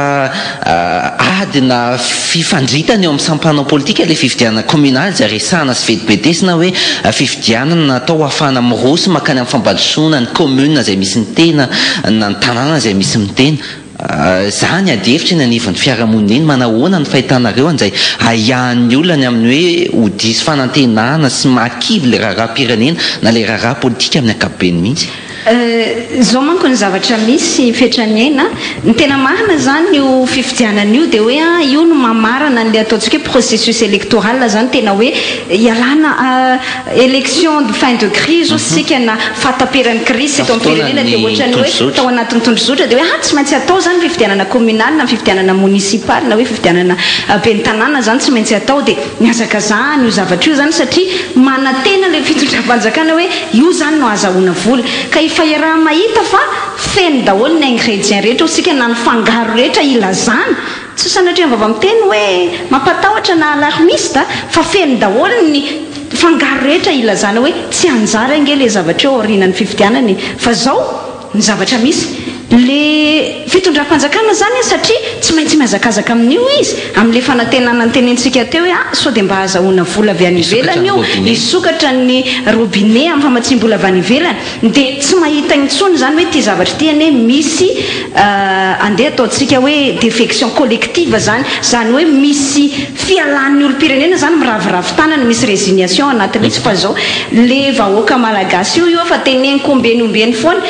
adina fifandritana eo amin'ny sampanao politika ilay fifidianana communal zay resahana sy vedibedesina hoe fifidianana natao ahafahana mirosy makany amin'ny fambadisoana ny commune zay misy ny tena na ny tanàna zay misy ny tena zany adievitra eny anivon'ny fiarahamonina eny manahoana ny fahitanareo an'izay ahiahan'ny olona ny amin'ny hoe ho diso fanantenana sy mahakivy le raharaha-pirenena na le raharaha politika amin'ny ankapobeny mihitsy zao manko ny zavatra misy fetrany aina ny tena marina zany io fifidianana io dia hoe io no mamarana nle ataontsika hoe processus électoral zany tena hoe ialana élection de fin de crise osika na fataperan'ny crise eto amin'ny firenena dia ohatrany hoe tao anatin'ny tondrozotra dia hoe tsy maintsy atao zany fifidianana communal na fifidianana municipal na hoe fifidianana ben'ny tanàna zany tsy maintsy atao dia miazaka zany io zavatra io zany satria manatena le fitondram-panjakana hoe io zany no azahoana vola ka fa iaraha mahita fa feno daholo ny ingrédient rehetra osika na ny fangaro rehetra ilazana tsy sanatria vava miteny hoe mampatahotra na alarmiste fa feno daholo ny fangaro rehetra ilazana hoe tsy anjara nge le zavatra eo aorianany fifidianany fa zao ny zavatra misy le fitondram-panjakana zany satria tsy maintsy miazakazaka amin'io izy amin'le fanantenana ny tenentsika teo hoe sao dia mba azahoana vola avy any ivelany io isokatra ny robinet amin'ny famatsim-bola avy any ivelany dia tsy mahita intsony zany hoe ty zavatra ty ane misy andeha ataontsika hoe défection collective zany hoe misy fialan'ny olo-pirenena zany miraviravin-tanana misy résignation anatin'izy fa zao le vahoaka malagasy io fa teneniko ombeny foana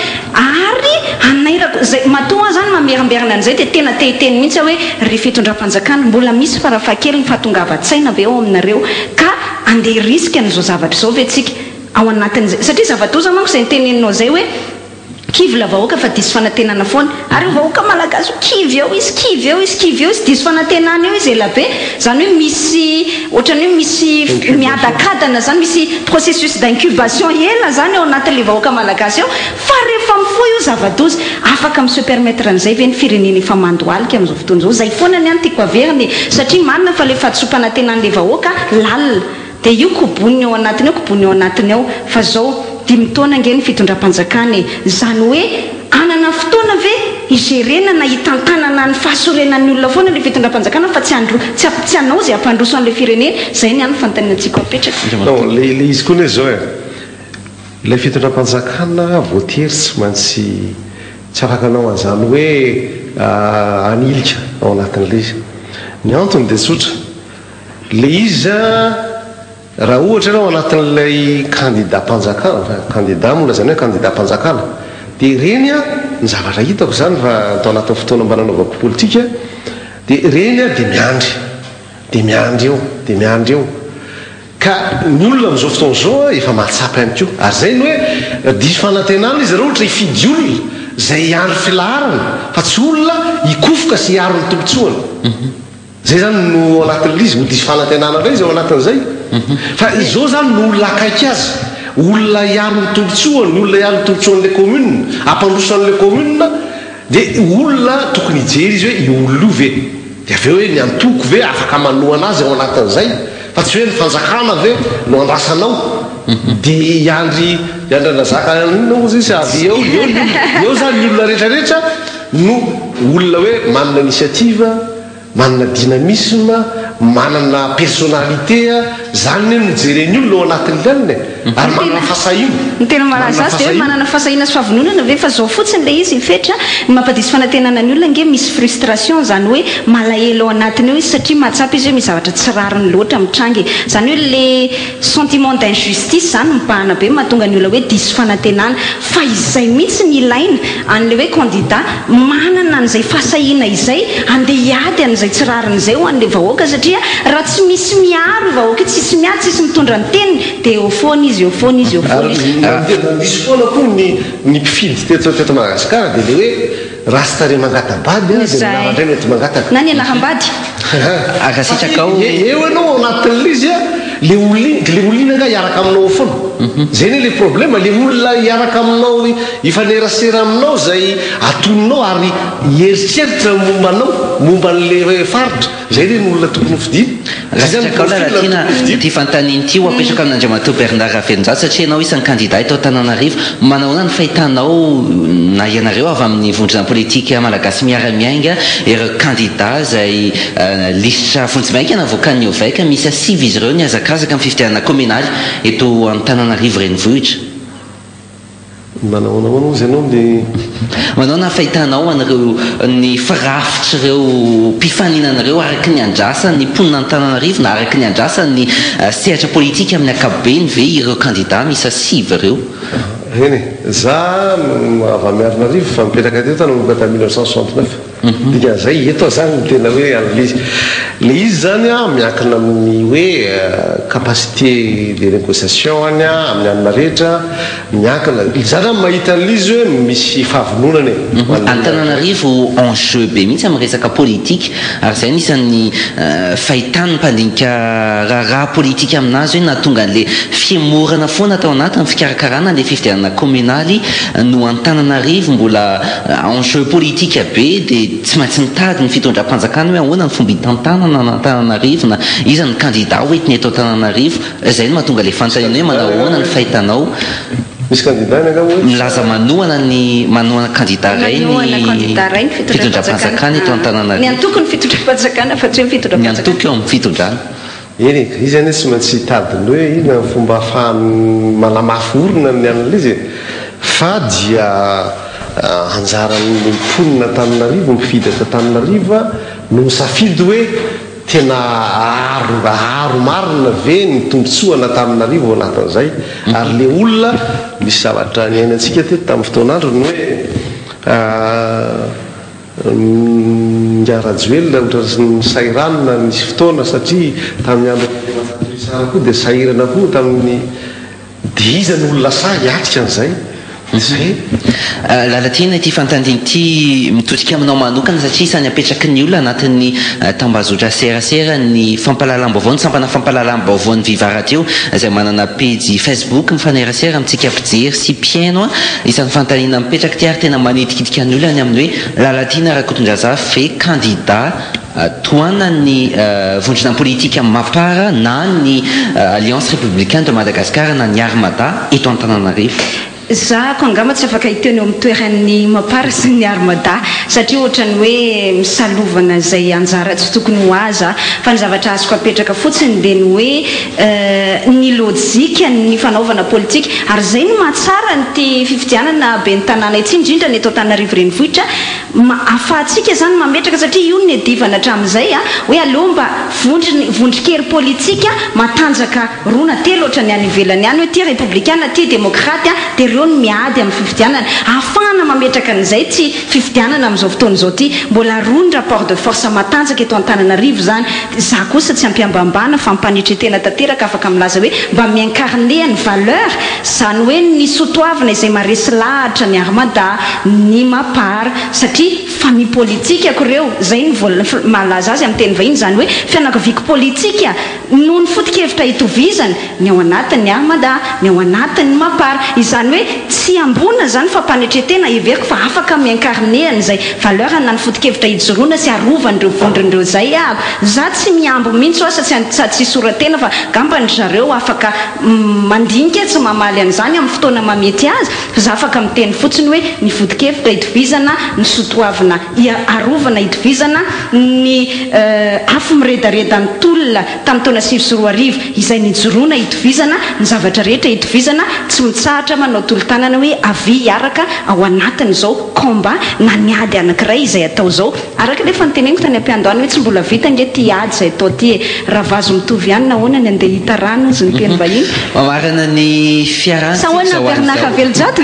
ary anairako zay matoa zany mameramberana an'izay dia tena tehiteny mihitsy hoe ry fitondram-panjakana mbola misy farafahakeliny fahatongavan-tsaina avy ao aminareo ka andeha risque an'izao zavatra izao ve tsika ao anatin'izay satria zava-doza manko izay nyteneninao zay hoe kivy la vahoaka fa diso fanantenana foana ary vahoaka malagasy kivy eo izy diso fanantenana eo izy ela be zany hoe misy ohatrany hoe misy miadakadana zany misy processus d'incubation ela zany ao anatin'le vahoaka malagasy eo fa rehefa mifoa io zava-doza afaka mise permettre an'izay ve ny firenena efa mandoalika amin'izao fotoan'izao zay foana ny any tiako averiny satria marina fa le fahatsompanantenan'le vahoaka lalina dia io koboniny ao anatiny ao fa zao 10 taona nge ny fitondram-panjakana zany hoe anana fotoana ve igerena na hitantanana ny fahasorenan'ny olona foana le fitondram-panjakana fa tsy anao zay ampandroso an'le firenena zay ny any fantaninantsika apetraka le izy koa ny zao ilay fitondram-panjakana voatery tsy maintsy tsy afaka anao an'izany hoe anilika ao anatin'le izy ny antony dia tsotra le izy raha ohatra ianao anatin'ilay candidat mola zany hoe candidat mpanjakana dia reny a ny zavatra hitako zany fa atao anatin'ny fotoana mba nanaovako politika dia reny a dia miandry eo ka ny olona amin'izao fotoan'izao efa mahatsapy ihany koa ary zay ny hoe diso fanantenana izy raha ohatra hifidy olona zay hiandry filaharana fa tsy olona hikofoka sy hiaro ny tombotsoana zay zany no anatin'le izy ho diso fanantenana ray izy ao anatin'izay fa izao zany no olona akaiky azy olona hiaro ny tombotsoany ny olona hiaro ny tombotsoan'le commune ampandroso an'le commune dia olona tokony hijery izy hoe io olona io ve dia avy eo hoe ny antoko ve afaka manoana azy ao anatin'izay fa tsy hoe ny fanjakana ve no andrasanao dia iandranazaka ozy isy avy eo zany ny olona rehetrarehetra no olona hoe manana initiative manana dynamisme manana personnalité zany hoe mijereny olona ao anatin'ny laniny ary manana fahasahina ny tena malaza azy dia hoe manana fahasahina sy fahavononana ve fa zao fotsiny le izy fetra mampadisy fanantenana ny olona nge misy frustration zany hoe malahelo ao anatiny eo izy satria mahatsapy izy hoe misy zavatra tsy rariny loatra mitrangy zany hoe le sentiment d'injustice zany mipahana be mahatonga ny olona hoe diso fanantenana fa izay mihitsy ny ilaina an'le hoe candidat manana an'izay fahasahina izay andeha hiady an'izay tsy rariny izay ho an'le vahoaka satria raha tsy misy miaro vahoaka tsisy miady tsisy mitondra ny teniny dia eo foana izy eo foana izy eo foana izy misy foana koa ny mpifidy teto Madagasikara dia le hoe rastare mangatabady dia nahandray mety mangataka na ny anahambady akasitraka ao eo anao anatin'le izy le olina nga hiaraka aminao foana zay ny le problema le olona hiaraka aminao ifanerasera aminao zay atoninao ary hieritseritra momba n'le faritra zay le ny olona tokony hofidina akasitraka lalatiana ty fantaniny ty ho apetraka amin'Andriamatoa Bernard Ravenjat satria ianao isan'ny candidat eto Antananarivo manahoana ny fahitanao na ianareo avy amin'ny vondrona politika malagasy miara-miainga ireo candidat zay lisitra fontsimaika na voakan'ny ovaika misy asivy izy ireo ny azakazaka amin'ny fifidianana communaly eto Antananarivo renivohitra manahoana izy ianao dia manao na fahitanao anareo ny firafitra ireo mpifaninanareo araky ny andrasany ny mponina Antananarivo na araky ny andrasany sehatra politika amin'ny akabeny ve ireo candidat misy asivy ireo eny za avy amiarinarivo fa mipetraka teto nanomboka ta 1969 dika zay eto zany tena hoe le izy zany miankina amin'ny hoe capacité de négociation any amin'ny anina rehetra miankina zany mahita an'izy hoe misy fahavononany Antananarivo enjeu be mihitsy amin'ny resaka politique ary zay nisan'ny fahitany mpandinika raha politika aminazy hoe nahatonga an'le fiemorana foana tao anatiny fikarakarana le fifidianana communaly no Antananarivo mbola enjeu politique be dia tsy maintsy mitady ny fitondram-panjakana hoe ahoana ny fomba hitantanana na Antananarivo na iza ny candidat hoentiny eto Antananarivo zay no mahatonga le fanontaniana hoe manao ahoana ny fahitanao misy candidat milaza manohana candidat ray ny fitondram-panjakana eto Antananarivo ny antoko ny fitondram-panjakana fa tsy hoe ny antoko eo amin'ny fitondrana eny izy zany tsy maintsy hitadiny hoe ina fomba ahafahany malamafy orona ny an'le izy fa dia anjaran'ny mponina Antananarivo mifidaka Antananarivo no misafidy hoe tena aro marina ve ny tombotsoana Antananarivo ao anatin'izay ary le olona misy zavatra ny ainantsika teto tamin'ny fotoanandro ny hoe ngarajoelona ohatra ny sairanina nisy fotoana satria tamin'ny andro sara koa dia sahirana koa tamin'ny dia iza ny olona sa hiatrika an'izay lalatiana ity fantandiny ity mitotrika aminao manokana satria isany apetraky ny olona anatin'ny tambazotra serasera ny fampalalam-baovao ny sampana fampalalam-baovao ny Viva Radio izay manana page Facebook mifanerasera amintsika mpijery sy mpiaino isan'ny fantanina mipetraky ty ary tena manetikitika ny olona ny amin'ny hoe lalatiana Rakotondraza fe candidat toana ny vondrona politika mapara na ny Alliance républicaine de Madagascar na ny Armada eto Antananarivo za ko angamba tsy afaka hiteny eo amin'ny toeran'ny mapara sy ny Armada satria ohatrany hoe misalovana zay anjara tsy tokony ho aza fa ny zavatra azoko apetraka fotsiny dia ny hoe ny lojika ny fanaovana politika ary zay no mahatsara nyty fifidianana be ny tanàna itsy indrindra ny eto Antananarivo renivohitra afahantsika zany mametraka satria io ny edivana hatramin'izay hoe aleo mba vondrikery politika matanjaka roa na telo ohatra ny any ivelany any hoe ty républicaine ty démocrate dia reo ny miady amin'ny fifidianana ahafahana mametraka an'izay tsy fifidianana amin'izao fotoana izao ty mbola roa ny rapport de force matanjaka eto Antananarivo zany za kosa tsy ampiambambana fa mpanitry tena tanteraka afaka milaza hoe mba miincarné ny valeur zany hoe ny sotoavana izay maresy lahatra ny Armada ny Mapara satria satria famille politikeako ireo zay ny malaza azy amin'ny teny vahiny zany hoe fianakaviako politika noho ny foto-kevitra hitovizana ny ao anatiny amada ny ao anatiny mapara izany hoe tsy ambonina zany fampanetretena everiko fa afaka miincarneany zay valeur na ny foto-kevitra hijoroana sy arovandreo vondrondreo zay ako za tsy miambo mihitsy oa sady tsy soratena fa gambany zareo afaka mandinika tsy mamaly an'izany amin'ny fotoana mamety azy fa za afaka miteny fotsiny hoe ny foto-kevitra hitovizana ny sotoavina arovana hitovizana ny afo miredareda ny tolona tamin'ny taona 2024 izay nijoroana hitovizana ny zavatra rehetra hitovizana tsy mitsahatra manao tolo-tanana hoe avy hiaraka ao anatiny zao combat na niady anankiray izay atao zao araka le fa niteneniko tany am-piandohany hoe tsy mbola vita nge ty ady zay atao ty raha vazo mitovy ihany nahoana ny andeha hita rano izy ny teny vahiny mamarana ny fiarahana sahoana bernaka veljato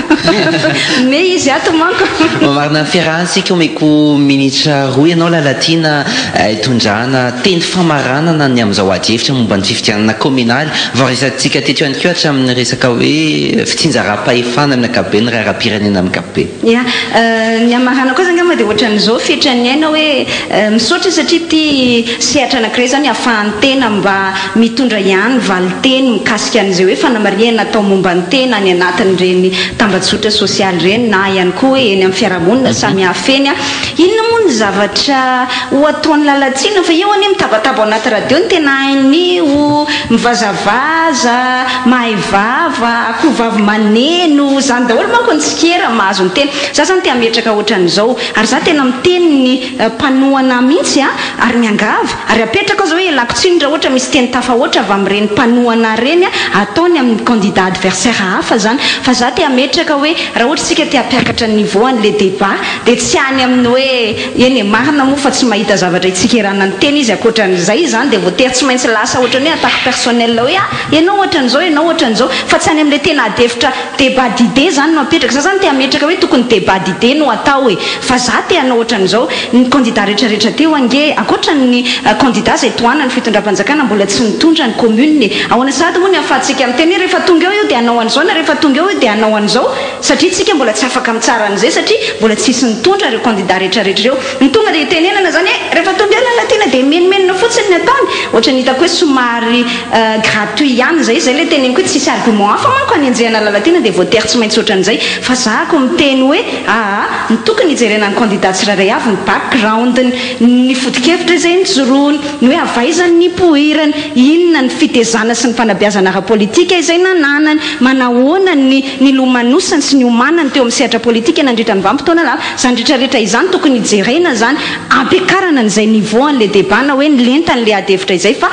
me izy ato manko mamarina ny fiarahantsika omeko minitra roa ianao lalatina hitondrana teny famaranana ny amin'izao ady hevitra momba ny fifidianana communaly vao resantsika teto ihany koa hatramin'ny resaka hoe fitsinjaram-pahefana amin'ny akabe ny ray ara-pirenena amin'ny kabe ia ny amarana koa zany gama dia ohatran'izao fetrany aina hoe misaotra satria ty sehatra anankiray zany ahafahan'ny tena mba mitondra ihany valiteny mikasika an'izay hoe fanamariana atao momba ny tena ny anatin'ireny tambajotra sosialy ireny na ihany koa eny amin'ny fiarahamonina samy hafeny inona moa ny zavatra ho ataon'ny lalatsiana fa eo any mitabataba ao anaty radio ny tena hainio mivazavaza mahaivava akovavy maneno zany daholo manko ny tsikera mahazo ny teny za zany te ametraka ohatran'izao ary za tena miteny ny mpanoana mihitsy ary miangavy ary apetraka zao hoe elako tsiny raha ohatra misy teny tafa ohatra avy amin'ireny mpanoana reny ataony amin'ny candidat adversaire hafa zany fa za te ametraka hoe raha ohatra tsika te hampiakatra niveau an'le débat dia tsy any amin'ny hoe eny marina moa fa tsy mahita zavatra itsikirana ny teny izy akoatran'izay zany dia voatery tsy maintsy lasa ohatrany hoe attaque personnel hoe ianao ohatran'izao ianao ohatran'izao fa tsy any amin'le tena adefitra débat d'idée zany no apetraka za zany te ametraka hoe tokony débat d'idée no atao hoe fa za te anao ohatran'izao ny candidat rehetrarehetra teo ange akoatran'ny candidat zay toana ny fitondram-panjakana mbola tsy nitondra ny commune ahoana sady moa ny ahafahantsika amin'ny teny rehefa tonga eo io dia anao an'izao na rehefa tonga eo io dia anao an'izao satria tsika mbola tsy afaka mitsara an'izay satria mbola tsisy nitondra reo candidat rehetrarehetra reo ny tonga dia itenenana zany rehefa tonga eo lalatina dia menomenona fotsiny ny ataony ohatra ny hitako hoe somary gratuit ihany zay zay le teneniko hoe tsisy argument hafa manko any anjehana lalatina dia voatery tsy maintsy ohatran'izay fa zahako miteny hoe ny tokony hijerena ny candidat tsirairay avy ny background ny foto-kevitra zay ny joroany ny hoe avaizany ny pohirany inona ny fitezana sy ny fanabeazana ara-politika izay nananany manahoana ny lomanosany sy ny omanany teo amin'ny sehatra politika nandritra ny vanim-potoana lava zany rehetrarehetra izany tokony hijerena zany ampiakarana n'izay niveau an'le débat na hoe ny lentan'le adevitra izay fa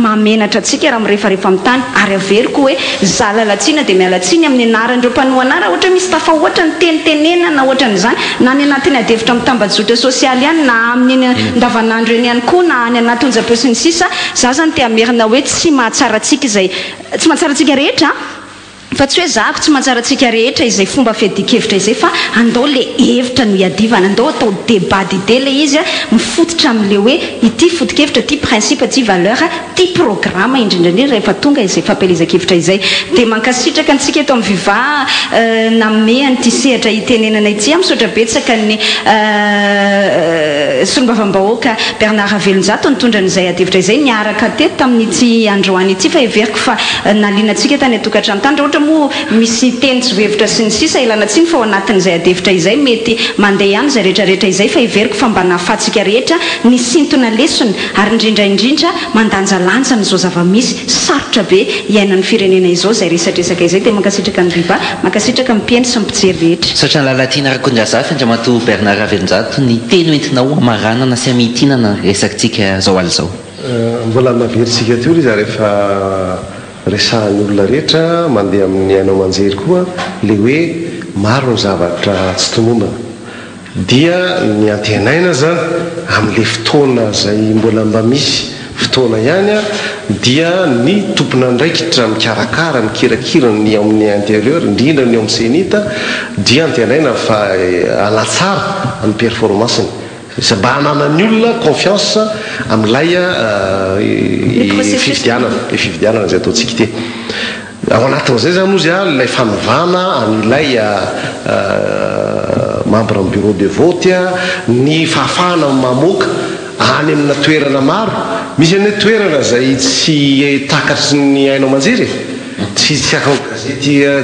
mamenatra antsika raha mirehefarehefa amin'ny tany ary averiko hoe za lalatsiana dia mialatsiny amin'ny anaran'ireo mpanoana raha ohatra misy tafa ohatra ny tenitenena na ohatran'izany na ny anatin'ny adevitra amin'ny tambajotra sosialy ihany na amin'ny ndavanandro eny ihany koa na any anaty onjam-peo sy ny sisa za zany te amerina hoe tsy mahatsara antsika izay tsy mahatsara antsika rehetra fa tsy hoe zako tsy mahatsara antsika rehetra izay fomba fiadikevitra izay fa andao le hevitra no hiadivana andao atao débat d'idée le izy mifototra amin'le hoe ity foto-kevitra ty principe ty valeur ty programme indrindrandrindra rehefa tonga izay fampelezakevitra izay dia mankasitraka antsika eto amin'ny viva name an'ity sehatra hitenenana ity misaotra betsaka ny solombavam-bahoaka Bernard Velonjato nitondra n'izay adevitra izay niaraka teto tamin'ity androany ity fa everiko fa nalianantsika tany atokantrano tany ohatra moa misy teny tsy vohevitra sy ny sisa ilana tsiny fa ao anatin'izay adevitra izay mety mandeha ihany zay rehetrarehetra izay fa everiko fa mba nahafahantsika rehetra ny sintona lesona ary indrindraindrindra mandanjalanja n'izao zava-misy sarotra be iainan'ny firenena izao zay resatresaka izay dia mankasitraka ny viva mankasitraka mpieny sy mpijery rehetra satria ny lalatiana rakondrazafy andramatoa Bernard Velonjato ny teny hoentinao amaranana sy amitinana resakintsika zao aly zao mbola maveritsika teo izy rehefa resahan'ny olona rehetra mandeha amin'ny ainao manjery koa le hoe maro ny zavatra tsy tonombana dia ny antenaina zany amin'le fotoana zay mbola mba misy fotoana ihany dia ny tompona ndraikitra mikarakara mikirakira ny amin'ny intérieur indrindra ny ao amin'ny senita dia antenaina fa alatsara amin'ny performanceny mba hananany olona confiance amin'ilay fividianana zay ataontsika ty ao anatin'izay zany ozy ilay fanovana an'ilay membre ny bureau de vote a ny fahafahana mamoaka any amina toerana maro misy any toerana zay tsy takatry ny ainao manjery tsy akao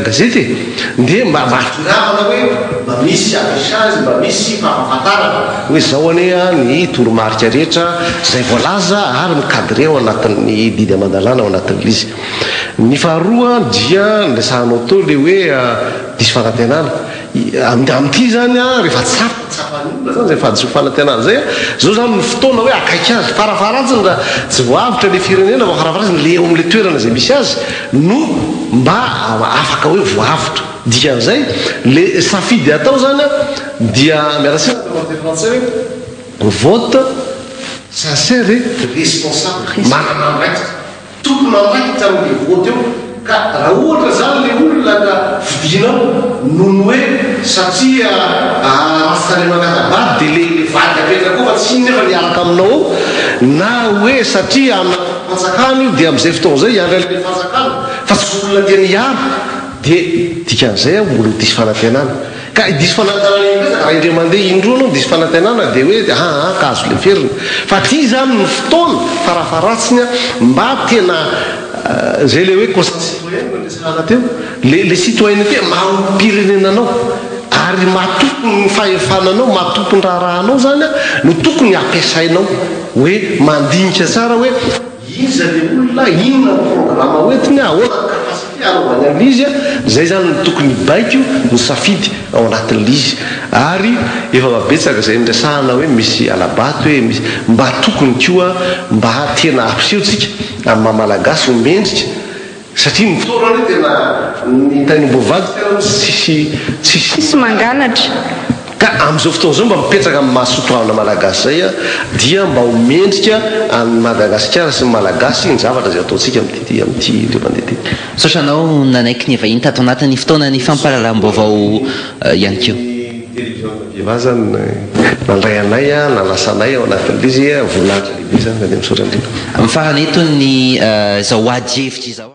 gazety dia mba atiravana hoe mba misy affichage mba misy fahafantarana hoe zao ane a ny toromarika rehetra zay voalaza ary mikadre ao anatin'ny didy aman-dalàna ao anatin'le izy ny faharoa dia nresahanao tao le hoe diso fanantenana am'ty zany a rehefa tsapanyolona zany zay fadiso fanantenana zay zao zany ny fotoana hoe akaiky azy farafaratsiny raha tsy voavitra le firenena va farafaratsiny le eo am'le toerana zay misy azy no mba afaka hoe voavitra dikan'izay le safidy atao zany a dia miarasina français hoe vote sincère et responsable manana andraikitra tokony andraikitra am'le vote eo ka raha ohatra zany le olona ka vidinao nono hoe satria rasaremanakabady de le valy apetraka koa fa tsy nefa le araka aminao ao na hoe satria amina fansakany io dia am'izay fotoana zay iandrale fansakany fa tsy olona dia niaro dia dikan'izay a olo diso fanantenana ka diso fanantenana raha indre mandeha indroa anao diso fanantenana dia hoe ka azo le ferina fa ty zany ny fotoana farafaratsiny a mba tena zay le hoe conscience citoyenne resahana teo le citoyenne te mahampirenenanao ary matokony ny fahefananao matokony raharahanao zany a no tokony ampiasainao hoe mandinika tsara hoe iza le olona inona programma hoentiny ahoana capacité anaovany an'izy a zay zany no tokony baiko no safidy ao anatin'le izy ary efa mabetsaka zay nresahana hoe misy alabato hoe misy mba tokony koa mba tena apisehotsika amin'ny mamalagasy homendrika satria ny fotoana tena ny tainom-boavady tena tsisy mangalatra ka am'izao fotoana zao mba mipetraka amin'ny mahasotoavana malagasy zay a dia mba homendrika amin'ny madagasikara sy ny malagasy ny zavatra zay ataontsika am'ty le mandeha ty sotranao nanaiky ny vahiny tato anatin'ny fotoana ny fampahalalam-baovao ihany keo télévision zany nandray anay a nalasanay ao anatin'le izy volanitra lehibe zany mandeha misorandrina amin'ny farany eto ny zao ady hevitra izao